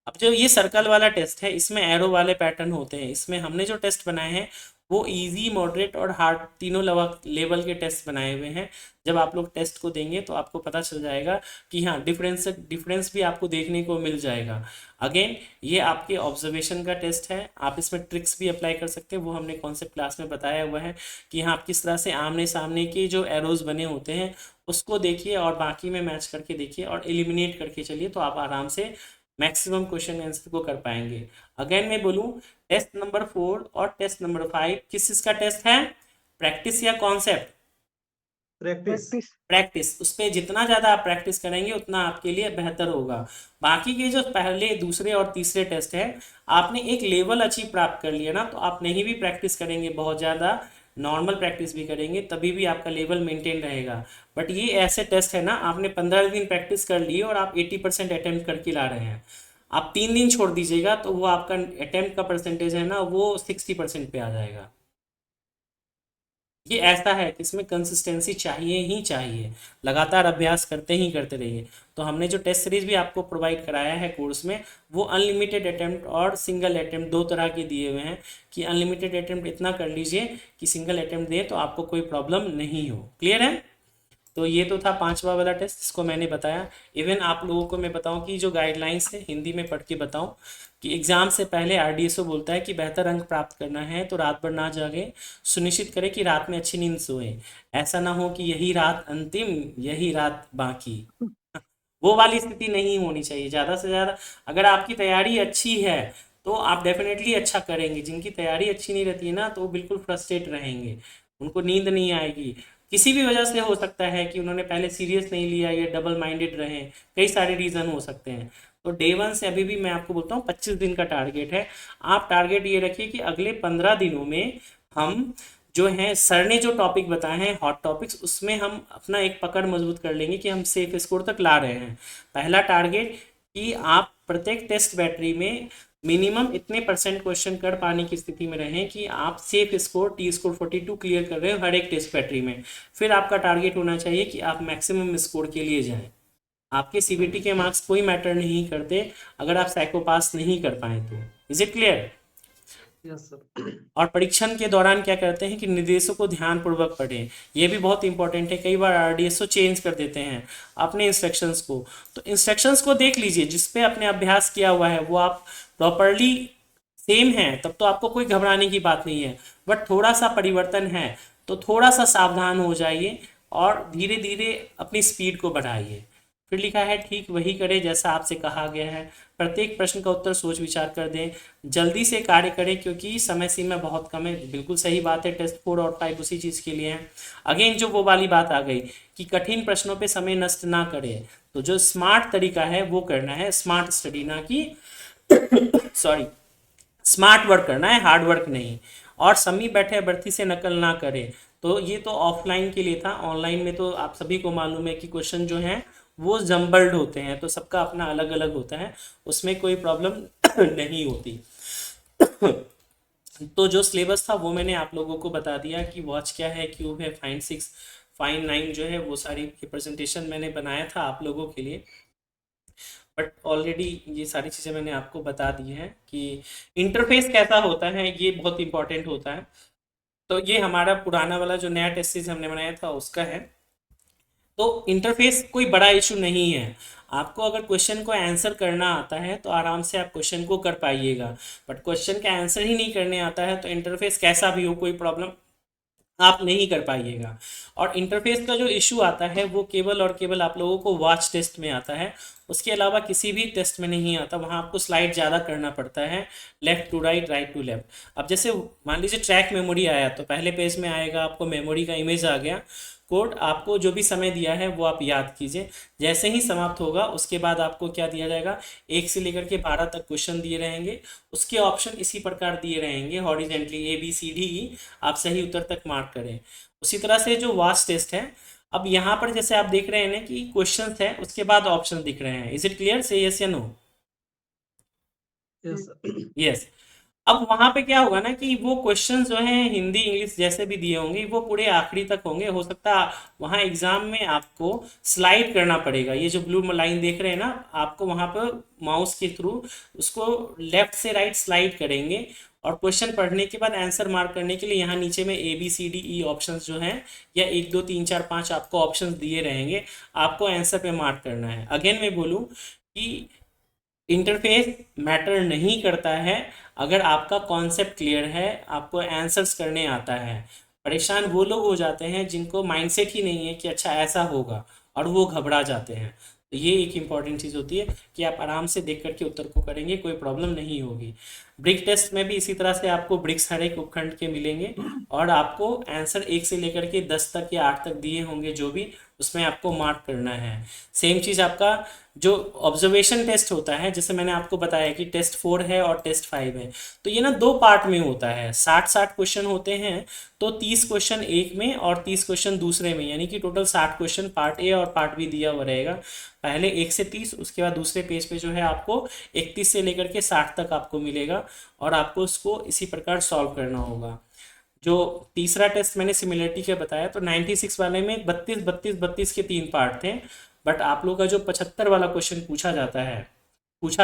अब जो ये सर्कल वाला टेस्ट है इसमें एरो वाले पैटर्न होते हैं। इसमें हमने जो टेस्ट बनाए हैं वो इजी, मॉडरेट और हार्ड तीनों लेवल के टेस्ट बनाए हुए हैं। जब आप लोग टेस्ट को देंगे तो आपको पता चल जाएगा कि हाँ, डिफरेंस भी आपको देखने को मिल जाएगा। अगेन ये आपके ऑब्जर्वेशन का टेस्ट है, आप इसमें ट्रिक्स भी अप्लाई कर सकते हैं, वो हमने कॉन्सेप्ट क्लास में बताया हुआ है कि हाँ, आप किस तरह से आमने सामने के जो एरोज बने होते हैं उसको देखिए और बाकी में मैच करके देखिए और एलिमिनेट करके चलिए, तो आप आराम से मैक्सिमम क्वेश्चन आंसर को कर पाएंगे। अगेन मैं बोलूँ, टेस्ट नंबर 4 और टेस्ट नंबर 5 किस चीज का टेस्ट है? प्रैक्टिस या कॉन्सेप्ट? प्रैक्टिस। प्रैक्टिस। प्रैक्टिस। उस पर जितना ज़्यादा आप प्रैक्टिस करेंगे उतना आपके लिए बेहतर होगा। बाकी के जो पहले, दूसरे और तीसरे टेस्ट है, आपने एक लेवल अचीव प्राप्त कर लिया ना, तो आप नहीं भी प्रैक्टिस करेंगे बहुत ज़्यादा, नॉर्मल प्रैक्टिस भी करेंगे तभी भी आपका लेवल मेंटेन रहेगा। बट ये ऐसे टेस्ट है ना, आपने 15 दिन प्रैक्टिस कर ली और आप 80% अटेम्प्ट करके ला रहे हैं, आप 3 दिन छोड़ दीजिएगा तो वो आपका अटेम्प्ट का परसेंटेज है ना वो 60% पे आ जाएगा। ये ऐसा है कि इसमें कंसिस्टेंसी चाहिए ही चाहिए, लगातार अभ्यास करते ही करते रहिए। तो हमने जो टेस्ट सीरीज भी आपको प्रोवाइड कराया है कोर्स में, वो अनलिमिटेड अटेम्प्ट और सिंगल अटेम्प्ट दो तरह के दिए हुए हैं कि अनलिमिटेड अटेम्प्ट इतना कर लीजिए कि सिंगल अटेम्प्ट दें तो आपको कोई प्रॉब्लम नहीं हो। क्लियर है? तो ये तो था 5वां वाला टेस्ट जिसको मैंने बताया। इवन आप लोगों को मैं बताऊं कि जो गाइडलाइंस है हिंदी में पढ़ के बताऊं कि एग्जाम से पहले आरडीएसओ बोलता है कि बेहतर अंक प्राप्त करना है तो रात भर ना जागे, सुनिश्चित करें कि रात में अच्छी नींद सोए। ऐसा ना हो कि यही रात अंतिम, यही रात बाकी, वो वाली स्थिति नहीं होनी चाहिए। ज़्यादा से ज़्यादा अगर आपकी तैयारी अच्छी है तो आप डेफिनेटली अच्छा करेंगे। जिनकी तैयारी अच्छी नहीं रहती है ना तो वो बिल्कुल फ्रस्ट्रेट रहेंगे, उनको नींद नहीं आएगी। किसी भी वजह से हो सकता है कि उन्होंने पहले सीरियस नहीं लिया या डबल माइंडेड रहे, कई सारे रीज़न हो सकते हैं। तो डे 1 से अभी भी मैं आपको बोलता हूँ 25 दिन का टारगेट है। आप टारगेट ये रखिए कि अगले 15 दिनों में हम जो है सर ने जो टॉपिक बताए हैं हॉट टॉपिक्स, उसमें हम अपना एक पकड़ मजबूत कर लेंगे कि हम सेफ स्कोर तक ला रहे हैं। पहला टारगेट कि आप प्रत्येक टेस्ट बैटरी में मिनिमम इतने परसेंट क्वेश्चन कर पाने की स्थिति में रहें कि आप safe score T score 42 clear कर रहे हो हर एक टेस्ट बैटरी में। फिर आपका टारगेट होना चाहिए कि आप मैक्सिमम स्कोर के लिए जाएं। आपके सीबीटी के मार्क्स कोई मैटर नहीं करते अगर आप साइको पास नहीं कर पाए तो। Is it clear? Yes sir. और परीक्षण के दौरान क्या करते हैं कि निर्देशों को ध्यानपूर्वक पढ़ें, ये भी बहुत इंपॉर्टेंट है। कई बार आरडीएसओ चेंज कर देते हैं अपने इंस्ट्रक्शंस को, तो इंस्ट्रक्शंस को देख लीजिए, जिस पे आपने अभ्यास किया हुआ है वो आप प्रॉपरली सेम है तब तो आपको कोई घबराने की बात नहीं है। बट थोड़ा सा परिवर्तन है तो थोड़ा सा सावधान हो जाइए और धीरे धीरे अपनी स्पीड को बढ़ाइए। फिर लिखा है ठीक वही करें जैसा आपसे कहा गया है, प्रत्येक प्रश्न का उत्तर सोच विचार कर दें, जल्दी से कार्य करें क्योंकि समय सीमा बहुत कम है। बिल्कुल सही बात है, टेस्ट 4 और 5 उसी चीज़ के लिए हैं। अगेन जो वो वाली बात आ गई कि कठिन प्रश्नों पे समय नष्ट ना करें, तो जो स्मार्ट तरीका है वो करना है, स्मार्ट स्टडी ना कि सॉरी स्मार्ट वर्क करना है, हार्ड वर्क नहीं। और समी बैठे बर्ती से नकल ना करें। तो ये तो ऑफलाइन के लिए था, ऑनलाइन में तो आप सभी को मालूम है कि क्वेश्चन जो हैं वो जम्बल्ड होते हैं, तो सबका अपना अलग अलग होता है, उसमें कोई प्रॉब्लम नहीं होती। तो जो सिलेबस था वो मैंने आप लोगों को बता दिया कि वॉच क्या है, क्यूब है, फाइन 6 फाइन 9 जो है वो सारी प्रेजेंटेशन मैंने बनाया था आप लोगों के लिए। बट ऑलरेडी ये सारी चीज़ें मैंने आपको बता दी हैं कि इंटरफेस कैसा होता है, ये बहुत इंपॉर्टेंट होता है। तो ये हमारा पुराना वाला जो नया टेस्ट सीरीज हमने बनाया था उसका है। तो इंटरफेस कोई बड़ा इशू नहीं है, आपको अगर क्वेश्चन को आंसर करना आता है तो आराम से आप क्वेश्चन को कर पाइएगा। बट क्वेश्चन का आंसर ही नहीं करने आता है तो इंटरफेस कैसा भी हो कोई प्रॉब्लम आप नहीं कर पाइएगा। और इंटरफेस का जो इशू आता है वो केवल और केवल आप लोगों को वॉच टेस्ट में आता है, उसके अलावा किसी भी टेस्ट में नहीं आता। वहाँ आपको स्लाइड ज़्यादा करना पड़ता है, left to right, right to left. अब जैसे मान लीजिए ट्रैक मेमोरी आया तो पहले पेज में आएगा आपको मेमोरी का इमेज आ गया, कोड आपको जो भी समय दिया है वो आप याद कीजिए। जैसे ही समाप्त होगा उसके बाद आपको क्या दिया जाएगा, 1 से लेकर के 12 तक क्वेश्चन दिए रहेंगे, उसके ऑप्शन इसी प्रकार दिए रहेंगे हॉरिजेंटली ABCD, आप सही उत्तर तक मार्क करें। उसी तरह से जो वाच टेस्ट है, अब यहाँ पर जैसे आप देख रहे हैं ना कि क्वेश्चन है उसके बाद ऑप्शन दिख रहे हैं। Is it clear? से यस या नो? Yes sir. यस। अब वहां पे क्या होगा ना कि वो क्वेश्चन जो हैं हिंदी इंग्लिश जैसे भी दिए होंगे वो पूरे आखिरी तक होंगे। हो सकता है वहां एग्जाम में आपको स्लाइड करना पड़ेगा। ये जो ब्लू लाइन देख रहे हैं ना, आपको वहां पर माउस के थ्रू उसको लेफ्ट से राइट स्लाइड करेंगे और क्वेश्चन पढ़ने के बाद आंसर मार्क करने के लिए यहाँ नीचे में ABCDE ऑप्शंस जो हैं या 1 2 3 4 5 आपको ऑप्शंस दिए रहेंगे, आपको आंसर पे मार्क करना है। अगेन मैं बोलूँ कि इंटरफेस मैटर नहीं करता है अगर आपका कॉन्सेप्ट क्लियर है, आपको आंसर्स करने आता है। परेशान वो लोग हो जाते हैं जिनको माइंडसेट ही नहीं है कि अच्छा ऐसा होगा, और वो घबरा जाते हैं। तो ये एक इम्पॉर्टेंट चीज़ होती है कि आप आराम से देख करके उत्तर को करेंगे, कोई प्रॉब्लम नहीं होगी। ब्रिक टेस्ट में भी इसी तरह से आपको ब्रिक्स हर एक उपखंड के मिलेंगे और आपको आंसर 1 से लेकर के 10 तक या 8 तक दिए होंगे जो भी, उसमें आपको मार्क करना है। सेम चीज़ आपका जो ऑब्जर्वेशन टेस्ट होता है, जैसे मैंने आपको बताया कि टेस्ट 4 है और टेस्ट 5 है, तो ये ना 2 पार्ट में होता है। 60 क्वेश्चन होते हैं, तो 30 क्वेश्चन एक में और 30 क्वेश्चन दूसरे में, यानी कि टोटल 60 क्वेश्चन पार्ट ए और पार्ट बी दिया हुआ रहेगा। पहले 1 से 30, उसके बाद दूसरे पेज पे जो है आपको 31 से लेकर के 60 तक आपको मिलेगा और आपको उसको इसी प्रकार सॉल्व करना होगा। जो तीसरा टेस्ट मैंने सिमिलरिटी का बताया, तो 96 वाले में 32 के 3 पार्ट थे, बट आप लोग का जो 75 वाला क्वेश्चन पूछा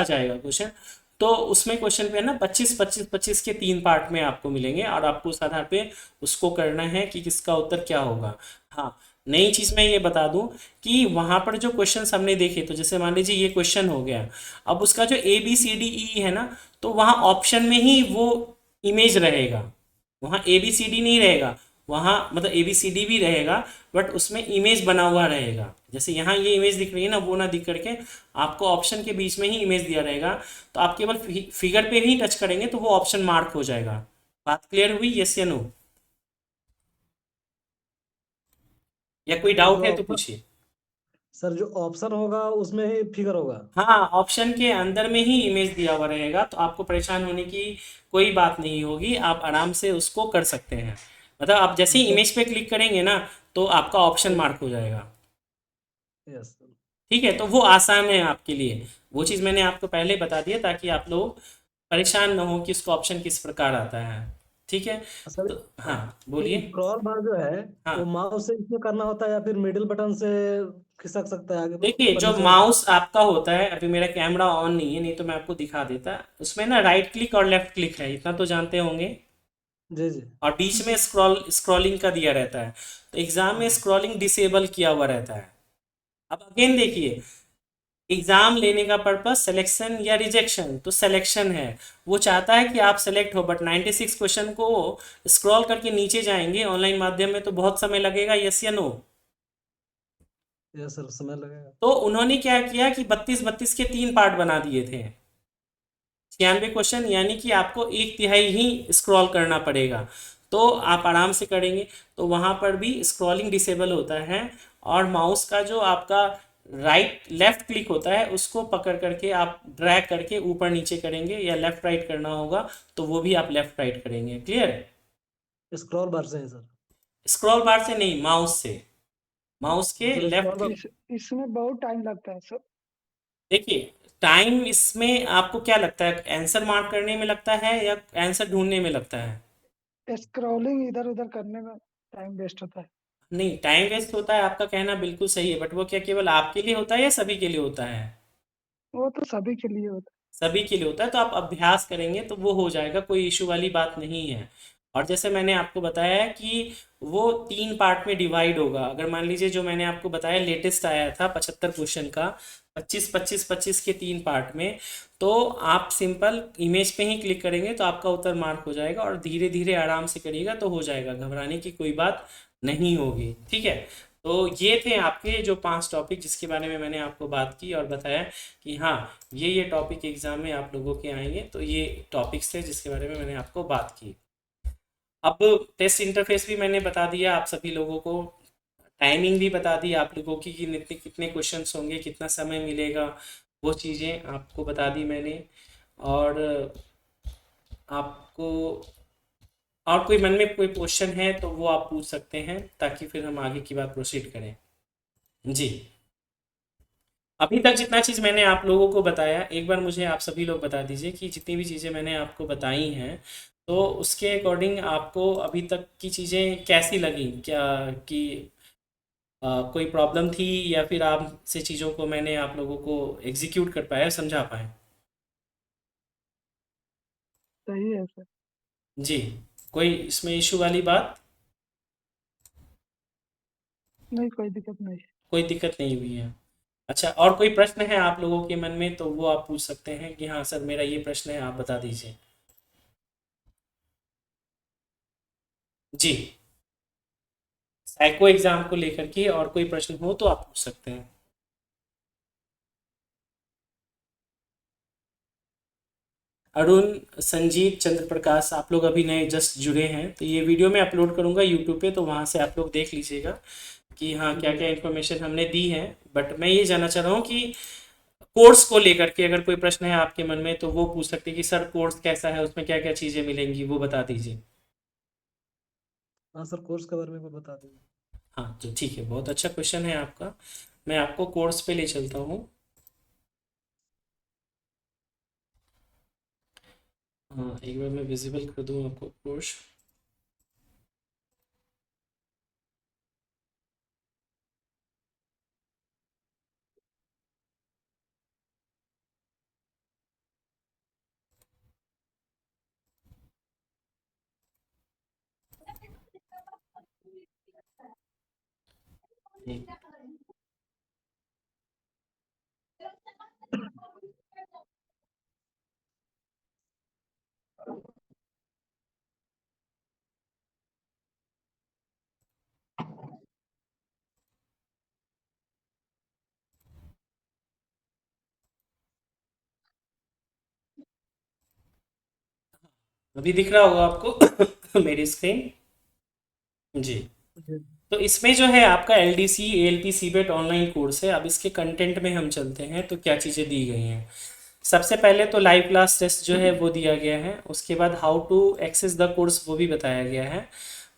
जाएगा क्वेश्चन, तो उसमें क्वेश्चन पे है ना 25 के 3 पार्ट में आपको मिलेंगे और आपको उस आधार पे उसको करना है कि किसका उत्तर क्या होगा। हाँ, नई चीज़ मैं ये बता दूं कि वहाँ पर जो क्वेश्चन हमने देखे, तो जैसे मान लीजिए ये क्वेश्चन हो गया, अब उसका जो ABCDE है ना, तो वहाँ ऑप्शन में ही वो इमेज रहेगा, वहाँ ABCD नहीं रहेगा, वहाँ मतलब ABCD भी रहेगा बट उसमें इमेज बना हुआ रहेगा। जैसे यहाँ ये इमेज दिख रही है ना, वो ना दिख करके आपको ऑप्शन के बीच में ही इमेज दिया रहेगा, तो आप केवल फिगर पे ही टच करेंगे तो वो ऑप्शन मार्क हो जाएगा। बात क्लियर हुई? यस या नो? या कोई सर डाउट जो है तो ऑप्शन पूछिए। सर जो ऑप्शन होगा उसमें ही फिगर होगा। हाँ, ऑप्शन के अंदर में ही इमेज दिया हुआ रहेगा, तो आपको परेशान होने की कोई बात नहीं होगी, आप आराम से उसको कर सकते हैं। मतलब आप जैसे ही मतलब इमेज पे क्लिक करेंगे ना, तो आपका ऑप्शन मार्क हो जाएगा। Yes sir. ठीक है, तो वो आसान है आपके लिए। वो चीज़ मैंने आपको पहले बता दिया ताकि आप लोग परेशान ना हो कि उसका ऑप्शन किस प्रकार आता है। ठीक है, सर तो हाँ बोलिए। स्क्रॉल बार जो है वो हाँ, माउस से इसमें करना होता है या फिर मिडिल बटन से खिसक सकता है आगे देखिए ऊपर जो नीचे हो सकता माउस आपका होता है, अभी मेरा कैमरा ऑन नहीं है, नहीं तो मैं आपको दिखा देता। उसमें ना राइट क्लिक और लेफ्ट क्लिक है, इतना तो जानते होंगे। है? जी जी और बीच में स्क्रॉलिंग का दिया रहता है, तो एग्जाम में जी स्क्रॉलिंग डिसेबल किया हुआ रहता है। अब अगेन देखिए, एग्जाम लेने का पर्पस सिलेक्शन या रिजेक्शन, तो सिलेक्शन है। वो चाहता है कि आप सेलेक्ट हो, बट 96 क्वेश्चन को स्क्रॉल करके नीचे जाएंगे ऑनलाइन माध्यम में तो बहुत समय लगेगा। यस या नो? यस सर समय लगेगा। तो उन्होंने क्या किया कि 32 के 3 पार्ट बना दिए थे, 96 क्वेश्चन, यानी कि आपको 1/3 ही स्क्रॉल करना पड़ेगा। तो आप आराम से करेंगे, तो वहाँ पर भी स्क्रॉलिंग डिसेबल होता है, और माउस का जो आपका राइट लेफ्ट क्लिक होता है उसको पकड़ करके आप ड्रैग करके ऊपर नीचे करेंगे, या लेफ्ट राइट करना होगा तो वो भी आप लेफ्ट राइट करेंगे। क्लियर? स्क्रॉल बार से है सर। स्क्रॉल बार से नहीं, माउस से, माउस के सर स्क्रॉल लेफ्ट। बार। इसमें बहुत टाइम लगता है सर। देखिए, टाइम इसमें आपको क्या लगता है, आंसर मार्क करने में लगता है या आंसर ढूंढने में लगता है? स्क्रॉलिंग इधर उधर करने में टाइम वेस्ट होता है। नहीं, टाइम वेस्ट होता है, आपका कहना बिल्कुल सही है, बट वो क्या केवल आपके लिए होता है या सभी के लिए होता है? वो तो सभी के लिए होता सभी के लिए होता है, तो आप अभ्यास करेंगे तो वो हो जाएगा, कोई इशू वाली बात नहीं है। और जैसे मैंने आपको बताया कि वो 3 पार्ट में डिवाइड होगा। अगर मान लीजिए जो मैंने आपको बताया लेटेस्ट आया था 75 क्वेश्चन का, 25 के 3 पार्ट में, तो आप सिंपल इमेज पे ही क्लिक करेंगे तो आपका उत्तर मार्क हो जाएगा, और धीरे धीरे आराम से करिएगा तो हो जाएगा, घबराने की कोई बात नहीं होगी। ठीक है, तो ये थे आपके जो 5 टॉपिक जिसके बारे में मैंने आपको बात की और बताया कि हाँ, ये टॉपिक एग्जाम में आप लोगों के आएंगे, तो ये टॉपिक्स थे जिसके बारे में मैंने आपको बात की। अब टेस्ट इंटरफेस भी मैंने बता दिया आप सभी लोगों को, टाइमिंग भी बता दी आप लोगों की कि कितने कितने क्वेश्चंस होंगे, कितना समय मिलेगा, वो चीज़ें आपको बता दी मैंने। और आपको और कोई मन में कोई क्वेश्चन है तो वो आप पूछ सकते हैं, ताकि फिर हम आगे की बात प्रोसीड करें। जी। अभी तक जितना चीज़ मैंने आप लोगों को बताया, एक बार मुझे आप सभी लोग बता दीजिए कि जितनी भी चीज़ें मैंने आपको बताई हैं, तो उसके अकॉर्डिंग आपको अभी तक की चीज़ें कैसी लगी क्या? कि कोई प्रॉब्लम थी, या फिर आप से चीज़ों को मैंने आप लोगों को एग्जीक्यूट कर पाया, समझा पाए? सही है सर। जी। कोई इसमें इशू वाली बात? नहीं, कोई दिक्कत नहीं। कोई दिक्कत नहीं हुई है? अच्छा, और कोई प्रश्न है आप लोगों के मन में तो वो आप पूछ सकते हैं कि हाँ सर मेरा ये प्रश्न है, आप बता दीजिए। जी। साइको एग्जाम को लेकर के और कोई प्रश्न हो तो आप पूछ सकते हैं। अरुण, संजीत, चंद्र प्रकाश, आप लोग अभी नए जस्ट जुड़े हैं तो ये वीडियो मैं अपलोड करूंगा यूट्यूब पे, तो वहाँ से आप लोग देख लीजिएगा कि हाँ क्या जी क्या इन्फॉर्मेशन हमने दी है। बट मैं ये जानना चाह रहा हूँ कि कोर्स को लेकर के अगर कोई प्रश्न है आपके मन में तो वो पूछ सकते हैं कि सर कोर्स कैसा है, उसमें क्या क्या चीज़ें मिलेंगी, वो बता दीजिए। हाँ सर, कोर्स के बारे में बता देंगे। हाँ तो ठीक है, बहुत अच्छा क्वेश्चन है आपका। मैं आपको कोर्स पे ले चलता हूँ। हाँ, एक बार मैं विजिबल कर दूँ आपको कोर्स। अभी दिख रहा होगा आपको मेरी स्क्रीन? जी। जी तो इसमें जो है आपका L D C A L P C बेट ऑनलाइन कोर्स है। अब इसके कंटेंट में हम चलते हैं तो क्या चीज़ें दी गई हैं। सबसे पहले तो लाइव क्लास टेस्ट जो है वो दिया गया है, उसके बाद how to access the course वो भी बताया गया है।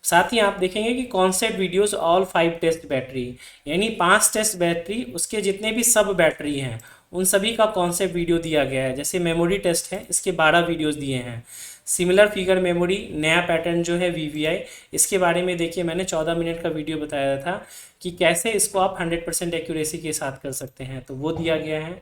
साथ ही आप देखेंगे कि concept videos all 5 test battery, यानी 5 टेस्ट बैटरी उसके जितने भी सब बैटरी हैं उन सभी का कॉन्सेप्ट वीडियो दिया गया है। जैसे मेमोरी टेस्ट है, इसके 12 वीडियोस दिए हैं। सिमिलर फिगर मेमोरी नया पैटर्न जो है वीवीआई, इसके बारे में देखिए मैंने 14 मिनट का वीडियो बताया था कि कैसे इसको आप 100% एक्यूरेसी के साथ कर सकते हैं, तो वो दिया गया है।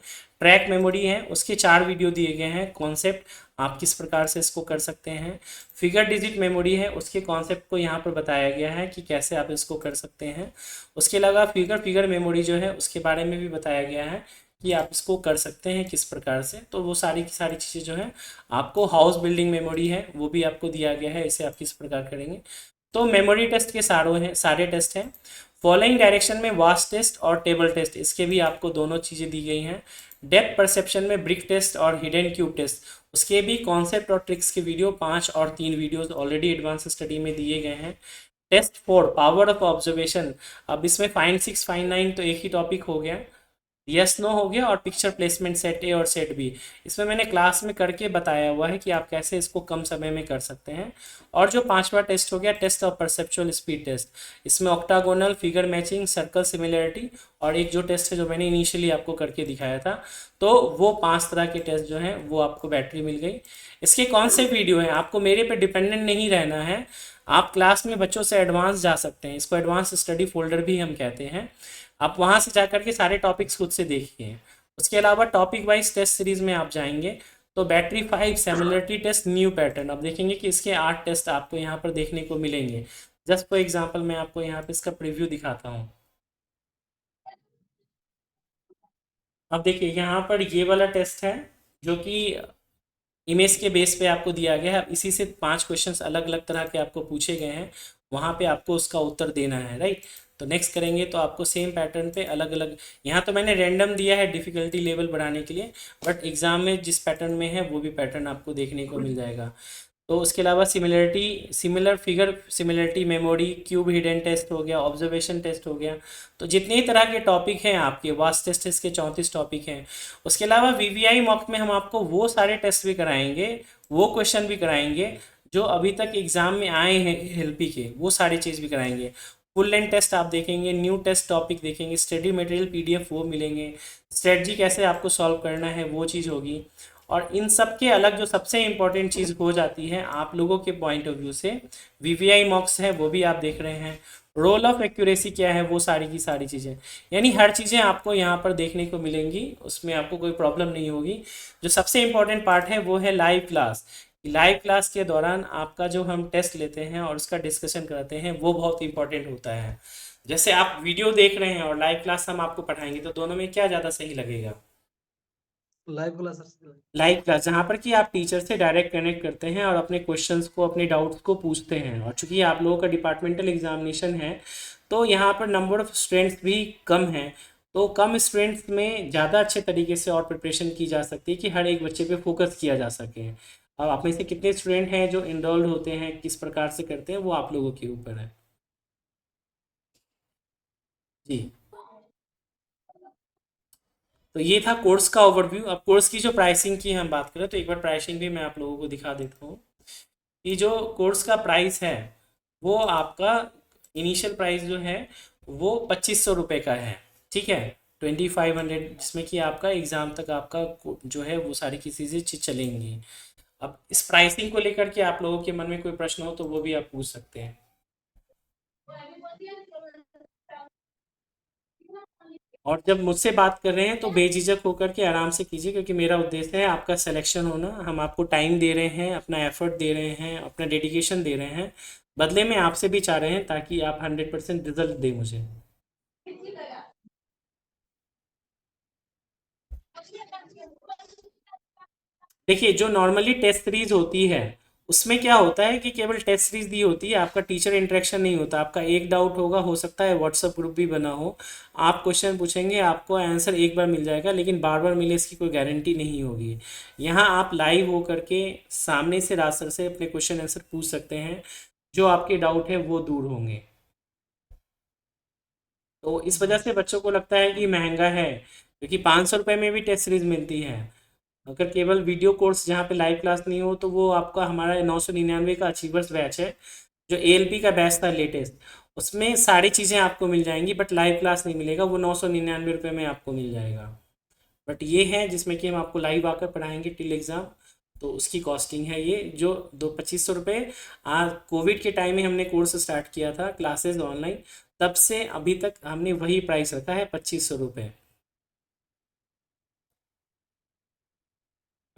ट्रैक मेमोरी है, उसके 4 वीडियो दिए गए हैं, कॉन्सेप्ट आप किस प्रकार से इसको कर सकते हैं। फिगर डिजिट मेमोरी है, उसके कॉन्सेप्ट को यहाँ पर बताया गया है कि कैसे आप इसको कर सकते हैं। उसके अलावा फिगर फिगर मेमोरी जो है उसके बारे में भी बताया गया है कि आप इसको कर सकते हैं किस प्रकार से। तो वो सारी की सारी चीज़ें जो हैं आपको, हाउस बिल्डिंग मेमोरी है वो भी आपको दिया गया है, इसे आप किस प्रकार करेंगे। तो मेमोरी टेस्ट के सारे टेस्ट हैं। फॉलोइंग डायरेक्शन में वास्ट टेस्ट और टेबल टेस्ट, इसके भी आपको दोनों चीज़ें दी गई हैं। डेप्थ परसेप्शन में ब्रिक टेस्ट और हिडन क्यूब टेस्ट, उसके भी कॉन्सेप्ट और ट्रिक्स के वीडियो 5 और 3 वीडियोस ऑलरेडी एडवांस स्टडी में दिए गए हैं। टेस्ट 4 पावर ऑफ ऑब्जर्वेशन, अब इसमें फाइन 6 फाइन 9 तो एक ही टॉपिक हो गया, यस नो हो गया, और पिक्चर प्लेसमेंट सेट ए और सेट बी, इसमें मैंने क्लास में करके बताया हुआ है कि आप कैसे इसको कम समय में कर सकते हैं। और जो 5वां टेस्ट हो गया test of perceptual speed test, इसमें octagonal, figure matching, circle similarity, और एक जो टेस्ट है जो मैंने इनिशियली आपको करके दिखाया था। तो वो 5 तरह के टेस्ट जो हैं वो आपको बैटरी मिल गई। इसके कौन से वीडियो हैं, आपको मेरे पे डिपेंडेंट नहीं रहना है, आप क्लास में बच्चों से एडवांस जा सकते हैं, इसको एडवांस स्टडी फोल्डर भी हम कहते हैं। आप वहाँ से जा करके सारे टॉपिक्स खुद से देखिए। उसके अलावा टॉपिक वाइज टेस्ट सीरीज में आप जाएंगे तो battery 5 similarity test new pattern, अब देखेंगे कि इसके 8 टेस्ट आपको यहाँ पर देखने को मिलेंगे। जस्ट फॉर एग्जांपल मैं आपको यहाँ पे इसका प्रीव्यू दिखाता हूँ। अब देखिए यहाँ पर ये वाला टेस्ट है जो कि इमेज के बेस पे आपको दिया गया है। अब इसी से 5 क्वेश्चंस अलग अलग तरह के आपको पूछे गए हैं, वहाँ पे आपको उसका उत्तर देना है, राइट। तो नेक्स्ट करेंगे तो आपको सेम पैटर्न पे अलग अलग, यहाँ तो मैंने रैंडम दिया है डिफ़िकल्टी लेवल बढ़ाने के लिए, बट एग्ज़ाम में जिस पैटर्न में है वो भी पैटर्न आपको देखने को मिल जाएगा। तो उसके अलावा similarity, similar figure similarity memory, cube hidden test हो गया, ऑब्जर्वेशन टेस्ट हो गया। तो जितने ही तरह के टॉपिक हैं आपके, वास्ट टेस्ट इसके 34 टॉपिक हैं। उसके अलावा वीवीआई मॉक में हम आपको वो सारे टेस्ट भी कराएंगे, वो क्वेश्चन भी कराएंगे जो अभी तक एग्जाम में आए हैं एलपी के, वो सारी चीज़ भी कराएंगे। फुल लेंथ टेस्ट आप देखेंगे, न्यू टेस्ट टॉपिक देखेंगे, स्टडी मटेरियल पीडीएफ वो मिलेंगे, स्ट्रेटजी कैसे आपको सॉल्व करना है वो चीज़ होगी। और इन सब के अलग जो सबसे इम्पोर्टेंट चीज़ हो जाती है आप लोगों के पॉइंट ऑफ व्यू से, वीवीआई मॉक्स है वो भी आप देख रहे हैं, रोल ऑफ एक्यूरेसी क्या है, वो सारी की सारी चीज़ें, यानी हर चीज़ें आपको यहाँ पर देखने को मिलेंगी, उसमें आपको कोई प्रॉब्लम नहीं होगी। जो सबसे इम्पोर्टेंट पार्ट है वो है लाइव क्लास। लाइव क्लास के दौरान आपका जो हम टेस्ट लेते हैं और उसका डिस्कशन करते हैं वो बहुत इंपॉर्टेंट होता है। जैसे आप वीडियो देख रहे हैं और लाइव क्लास हम आपको पढ़ाएंगे तो दोनों में क्या ज़्यादा सही लगेगा? Live class. लाइव क्लास, जहाँ पर कि आप टीचर से डायरेक्ट कनेक्ट करते हैं और अपने क्वेश्चंस को, अपने डाउट्स को पूछते हैं। और चूंकि आप लोगों का डिपार्टमेंटल एग्जामिनेशन है तो यहाँ पर नंबर ऑफ स्टूडेंट्स भी कम हैं, तो कम स्टूडेंट्स में ज़्यादा अच्छे तरीके से और प्रिपरेशन की जा सकती है कि हर एक बच्चे पे फोकस किया जा सके। अब आप में से कितने स्टूडेंट हैं जो इनरोल्ड होते हैं, किस प्रकार से करते हैं, वो आप लोगों के ऊपर है जी। तो ये था कोर्स का ओवरव्यू। अब कोर्स की जो प्राइसिंग की हम बात करें तो एक बार प्राइसिंग भी मैं आप लोगों को दिखा देता हूँ। ये जो कोर्स का प्राइस है वो आपका इनिशियल प्राइस जो है वो 2500 रुपये का है, ठीक है, 2500, जिसमें कि आपका एग्ज़ाम तक आपका जो है वो सारी की चीज़ें चलेंगी। अब इस प्राइसिंग को लेकर के आप लोगों के मन में कोई प्रश्न हो तो वो भी आप पूछ सकते हैं। और जब मुझसे बात कर रहे हैं तो बेझिझक होकर के आराम से कीजिए, क्योंकि मेरा उद्देश्य है आपका सिलेक्शन होना। हम आपको टाइम दे रहे हैं, अपना एफर्ट दे रहे हैं, अपना डेडिकेशन दे रहे हैं, बदले में आपसे भी चाह रहे हैं ताकि आप 100% रिजल्ट दें मुझे। देखिए, जो नॉर्मली टेस्ट सीरीज होती है उसमें क्या होता है कि केवल टेस्ट सीरीज दी होती है, आपका टीचर इंटरेक्शन नहीं होता। आपका एक डाउट होगा, हो सकता है व्हाट्सएप ग्रुप भी बना हो, आप क्वेश्चन पूछेंगे, आपको आंसर एक बार मिल जाएगा, लेकिन बार बार मिले इसकी कोई गारंटी नहीं होगी। यहाँ आप लाइव हो करके सामने से रास्टर से अपने क्वेश्चन आंसर पूछ सकते हैं, जो आपके डाउट है वो दूर होंगे। तो इस वजह से बच्चों को लगता है कि महंगा है, क्योंकि 500 रुपये में भी टेस्ट सीरीज मिलती है। अगर केवल वीडियो कोर्स जहाँ पे लाइव क्लास नहीं हो तो वो आपका हमारा 999 का अचीवर्स बैच है, जो एएलपी का बैच था लेटेस्ट, उसमें सारी चीज़ें आपको मिल जाएंगी, बट लाइव क्लास नहीं मिलेगा, वो 999 रुपये में आपको मिल जाएगा। बट ये है जिसमें कि हम आपको लाइव आकर पढ़ाएंगे टिल एग्ज़ाम, तो उसकी कॉस्टिंग है ये जो 2500 रुपये। कोविड के टाइम में हमने कोर्स स्टार्ट किया था क्लासेज ऑनलाइन, तब से अभी तक हमने वही प्राइस रखा है, 2500 रुपये।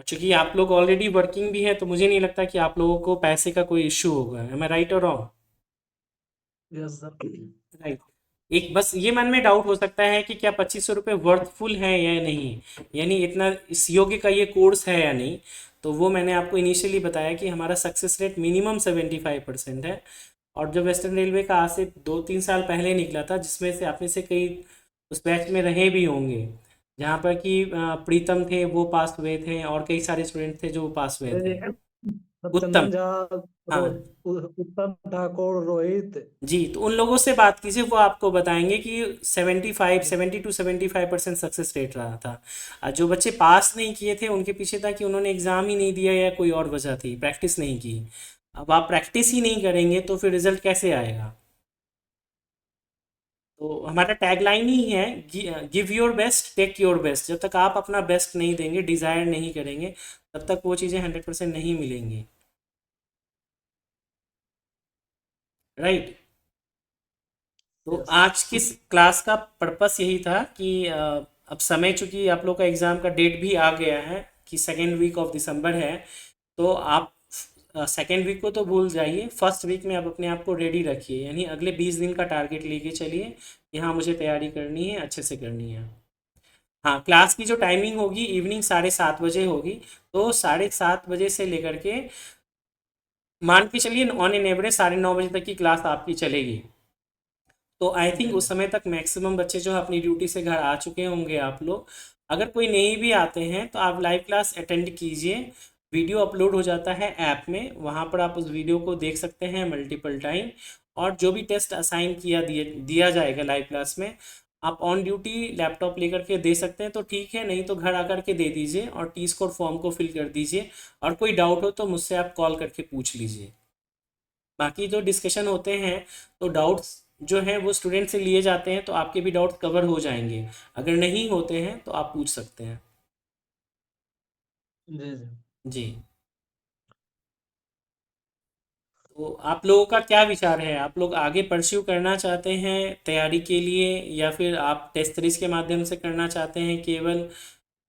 चूंकि आप लोग ऑलरेडी वर्किंग भी हैं तो मुझे नहीं लगता कि आप लोगों को पैसे का कोई इश्यू होगा। एम आई राइट और रॉन्ग? Yes sir. राइट। एक बस ये मन में डाउट हो सकता है कि क्या 2500 रुपये वर्थफुल है या नहीं, यानी इतना इस योग्य का ये कोर्स है या नहीं। तो वो मैंने आपको इनिशियली बताया कि हमारा सक्सेस रेट मिनिमम 75% है। और जो वेस्टर्न रेलवे का आज से 2-3 साल पहले निकला था, जिसमें से आप में से कई उस बैच में रहे भी होंगे, जहाँ पर कि प्रीतम थे वो पास हुए थे और कई सारे स्टूडेंट थे जो पास हुए थे। उत्तम। चंदन झा, हाँ उत्तम ठाकुर, रोहित। जी, तो उन लोगों से बात कीजिए, वो आपको बताएंगे कि 70 to 75% सक्सेस रेट रहा था। जो बच्चे पास नहीं किए थे उनके पीछे था कि उन्होंने एग्ज़ाम ही नहीं दिया या कोई और वजह थी, प्रैक्टिस नहीं की। अब आप प्रैक्टिस ही नहीं करेंगे तो फिर रिजल्ट कैसे आएगा? तो हमारा टैगलाइन ही है, give your best take your best. जब तक आप अपना बेस्ट नहीं देंगे, डिज़ायर नहीं करेंगे, तब तक वो चीज़ें 100% नहीं मिलेंगी। राइट। तो यस। आज की क्लास का पर्पस यही था कि अब समय, चूंकि आप लोग का एग्ज़ाम का डेट भी आ गया है कि सेकेंड वीक ऑफ दिसंबर है, तो आप सेकेंड वीक को तो भूल जाइए, फर्स्ट वीक में आप अपने आप को रेडी रखिए, यानी अगले 20 दिन का टारगेट लेके चलिए कि हाँ मुझे तैयारी करनी है, अच्छे से करनी है। हाँ, क्लास की जो टाइमिंग होगी इवनिंग 7:30 बजे होगी, तो 7:30 बजे से लेकर के मान के चलिए ऑन एन एवरेज 9:30 बजे तक की क्लास आपकी चलेगी। तो आई थिंक उस समय तक मैक्सिमम बच्चे जो है अपनी ड्यूटी से घर आ चुके होंगे। आप लोग अगर कोई नहीं भी आते हैं तो आप लाइव क्लास अटेंड कीजिए, वीडियो अपलोड हो जाता है ऐप में, वहाँ पर आप उस वीडियो को देख सकते हैं मल्टीपल टाइम। और जो भी टेस्ट असाइन दिया जाएगा लाइव क्लास में, आप ऑन ड्यूटी लैपटॉप लेकर के दे सकते हैं तो ठीक है, नहीं तो घर आकर के दे दीजिए और टी स्कोर फॉर्म को फिल कर दीजिए। और कोई डाउट हो तो मुझसे आप कॉल करके पूछ लीजिए। बाकी जो डिस्कशन होते हैं तो डाउट्स जो हैं वो स्टूडेंट से लिए जाते हैं, तो आपके भी डाउट कवर हो जाएंगे। अगर नहीं होते हैं तो आप पूछ सकते हैं। जी जी। जी। तो आप लोगों का क्या विचार है? आप लोग आगे परस्यू करना चाहते हैं तैयारी के लिए, या फिर आप टेस्ट सीरीज के माध्यम से करना चाहते हैं केवल,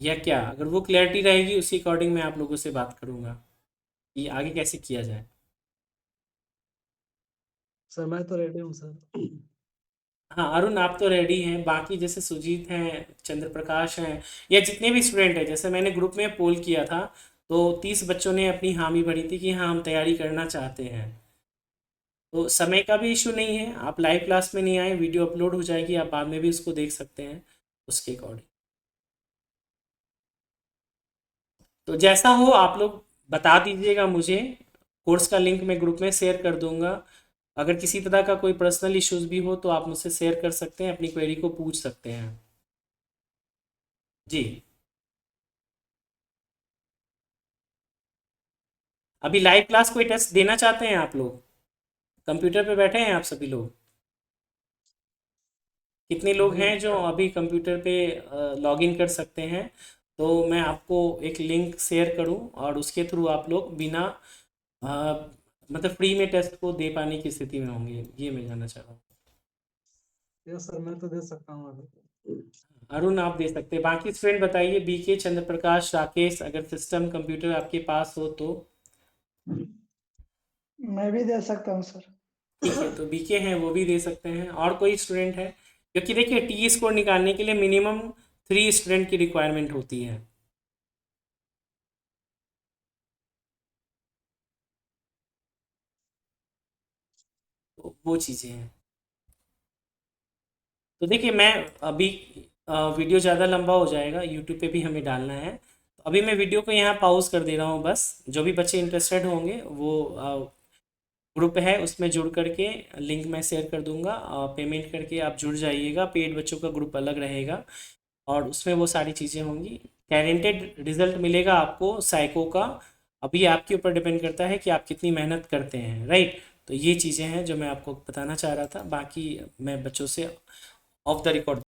या क्या? अगर वो क्लैरिटी रहेगी उसी अकॉर्डिंग मैं आप लोगों से बात करूंगा कि आगे कैसे किया जाए। सर मैं तो रेडी हूँ सर। हाँ अरुण, आप तो रेडी हैं, बाकी जैसे सुजीत हैं, चंद्र प्रकाश हैं, या जितने भी स्टूडेंट हैं, जैसे मैंने ग्रुप में पोल किया था तो 30 बच्चों ने अपनी हामी भरी थी कि हाँ हम तैयारी करना चाहते हैं। तो समय का भी इशू नहीं है, आप लाइव क्लास में नहीं आए, वीडियो अपलोड हो जाएगी, आप बाद में भी उसको देख सकते हैं उसके अकॉर्डिंग। तो जैसा हो आप लोग बता दीजिएगा मुझे, कोर्स का लिंक मैं ग्रुप में शेयर कर दूंगा। अगर किसी तरह का कोई पर्सनल इश्यूज भी हो तो आप मुझसे शेयर कर सकते हैं, अपनी क्वेरी को पूछ सकते हैं। जी। अभी लाइव क्लास कोई टेस्ट देना चाहते हैं आप लोग? कंप्यूटर पे बैठे हैं आप सभी लोग? कितने लोग जी हैं जो अभी कंप्यूटर पे लॉग इन कर सकते हैं? तो मैं आपको एक लिंक शेयर करूं और उसके थ्रू आप लोग बिना अ, मतलब फ्री में टेस्ट को दे पाने की स्थिति में होंगे, ये मैं जानना चाह रहा हूँ। यस सर, मैं तो दे सकता हूँ अभी। अरुण आप दे सकते हैं, बाकी स्टूडेंट बताइए, बीके, चंद्र प्रकाश, राकेश, अगर सिस्टम कंप्यूटर आपके पास हो तो। मैं भी दे सकता हूँ सर। ठीक है, तो बीके हैं वो भी दे सकते हैं, और कोई स्टूडेंट है? क्योंकि देखिए टी स्कोर निकालने के लिए मिनिमम 3 स्टूडेंट की रिक्वायरमेंट होती है। तो वो चीज़ें हैं। तो देखिए मैं अभी वीडियो ज़्यादा लंबा हो जाएगा, यूट्यूब पे भी हमें डालना है, तो अभी मैं वीडियो को यहाँ पॉज कर दे रहा हूँ। बस जो भी बच्चे इंटरेस्टेड होंगे वो ग्रुप है उसमें जुड़ करके, लिंक मैं शेयर कर दूंगा, पेमेंट करके आप जुड़ जाइएगा। पेड बच्चों का ग्रुप अलग रहेगा और उसमें वो सारी चीज़ें होंगी। गारंटेड रिजल्ट मिलेगा आपको साइको का। अभी आपके ऊपर डिपेंड करता है कि आप कितनी मेहनत करते हैं, राइट? तो ये चीज़ें हैं जो मैं आपको बताना चाह रहा था, बाकी मैं बच्चों से ऑफ द रिकॉर्ड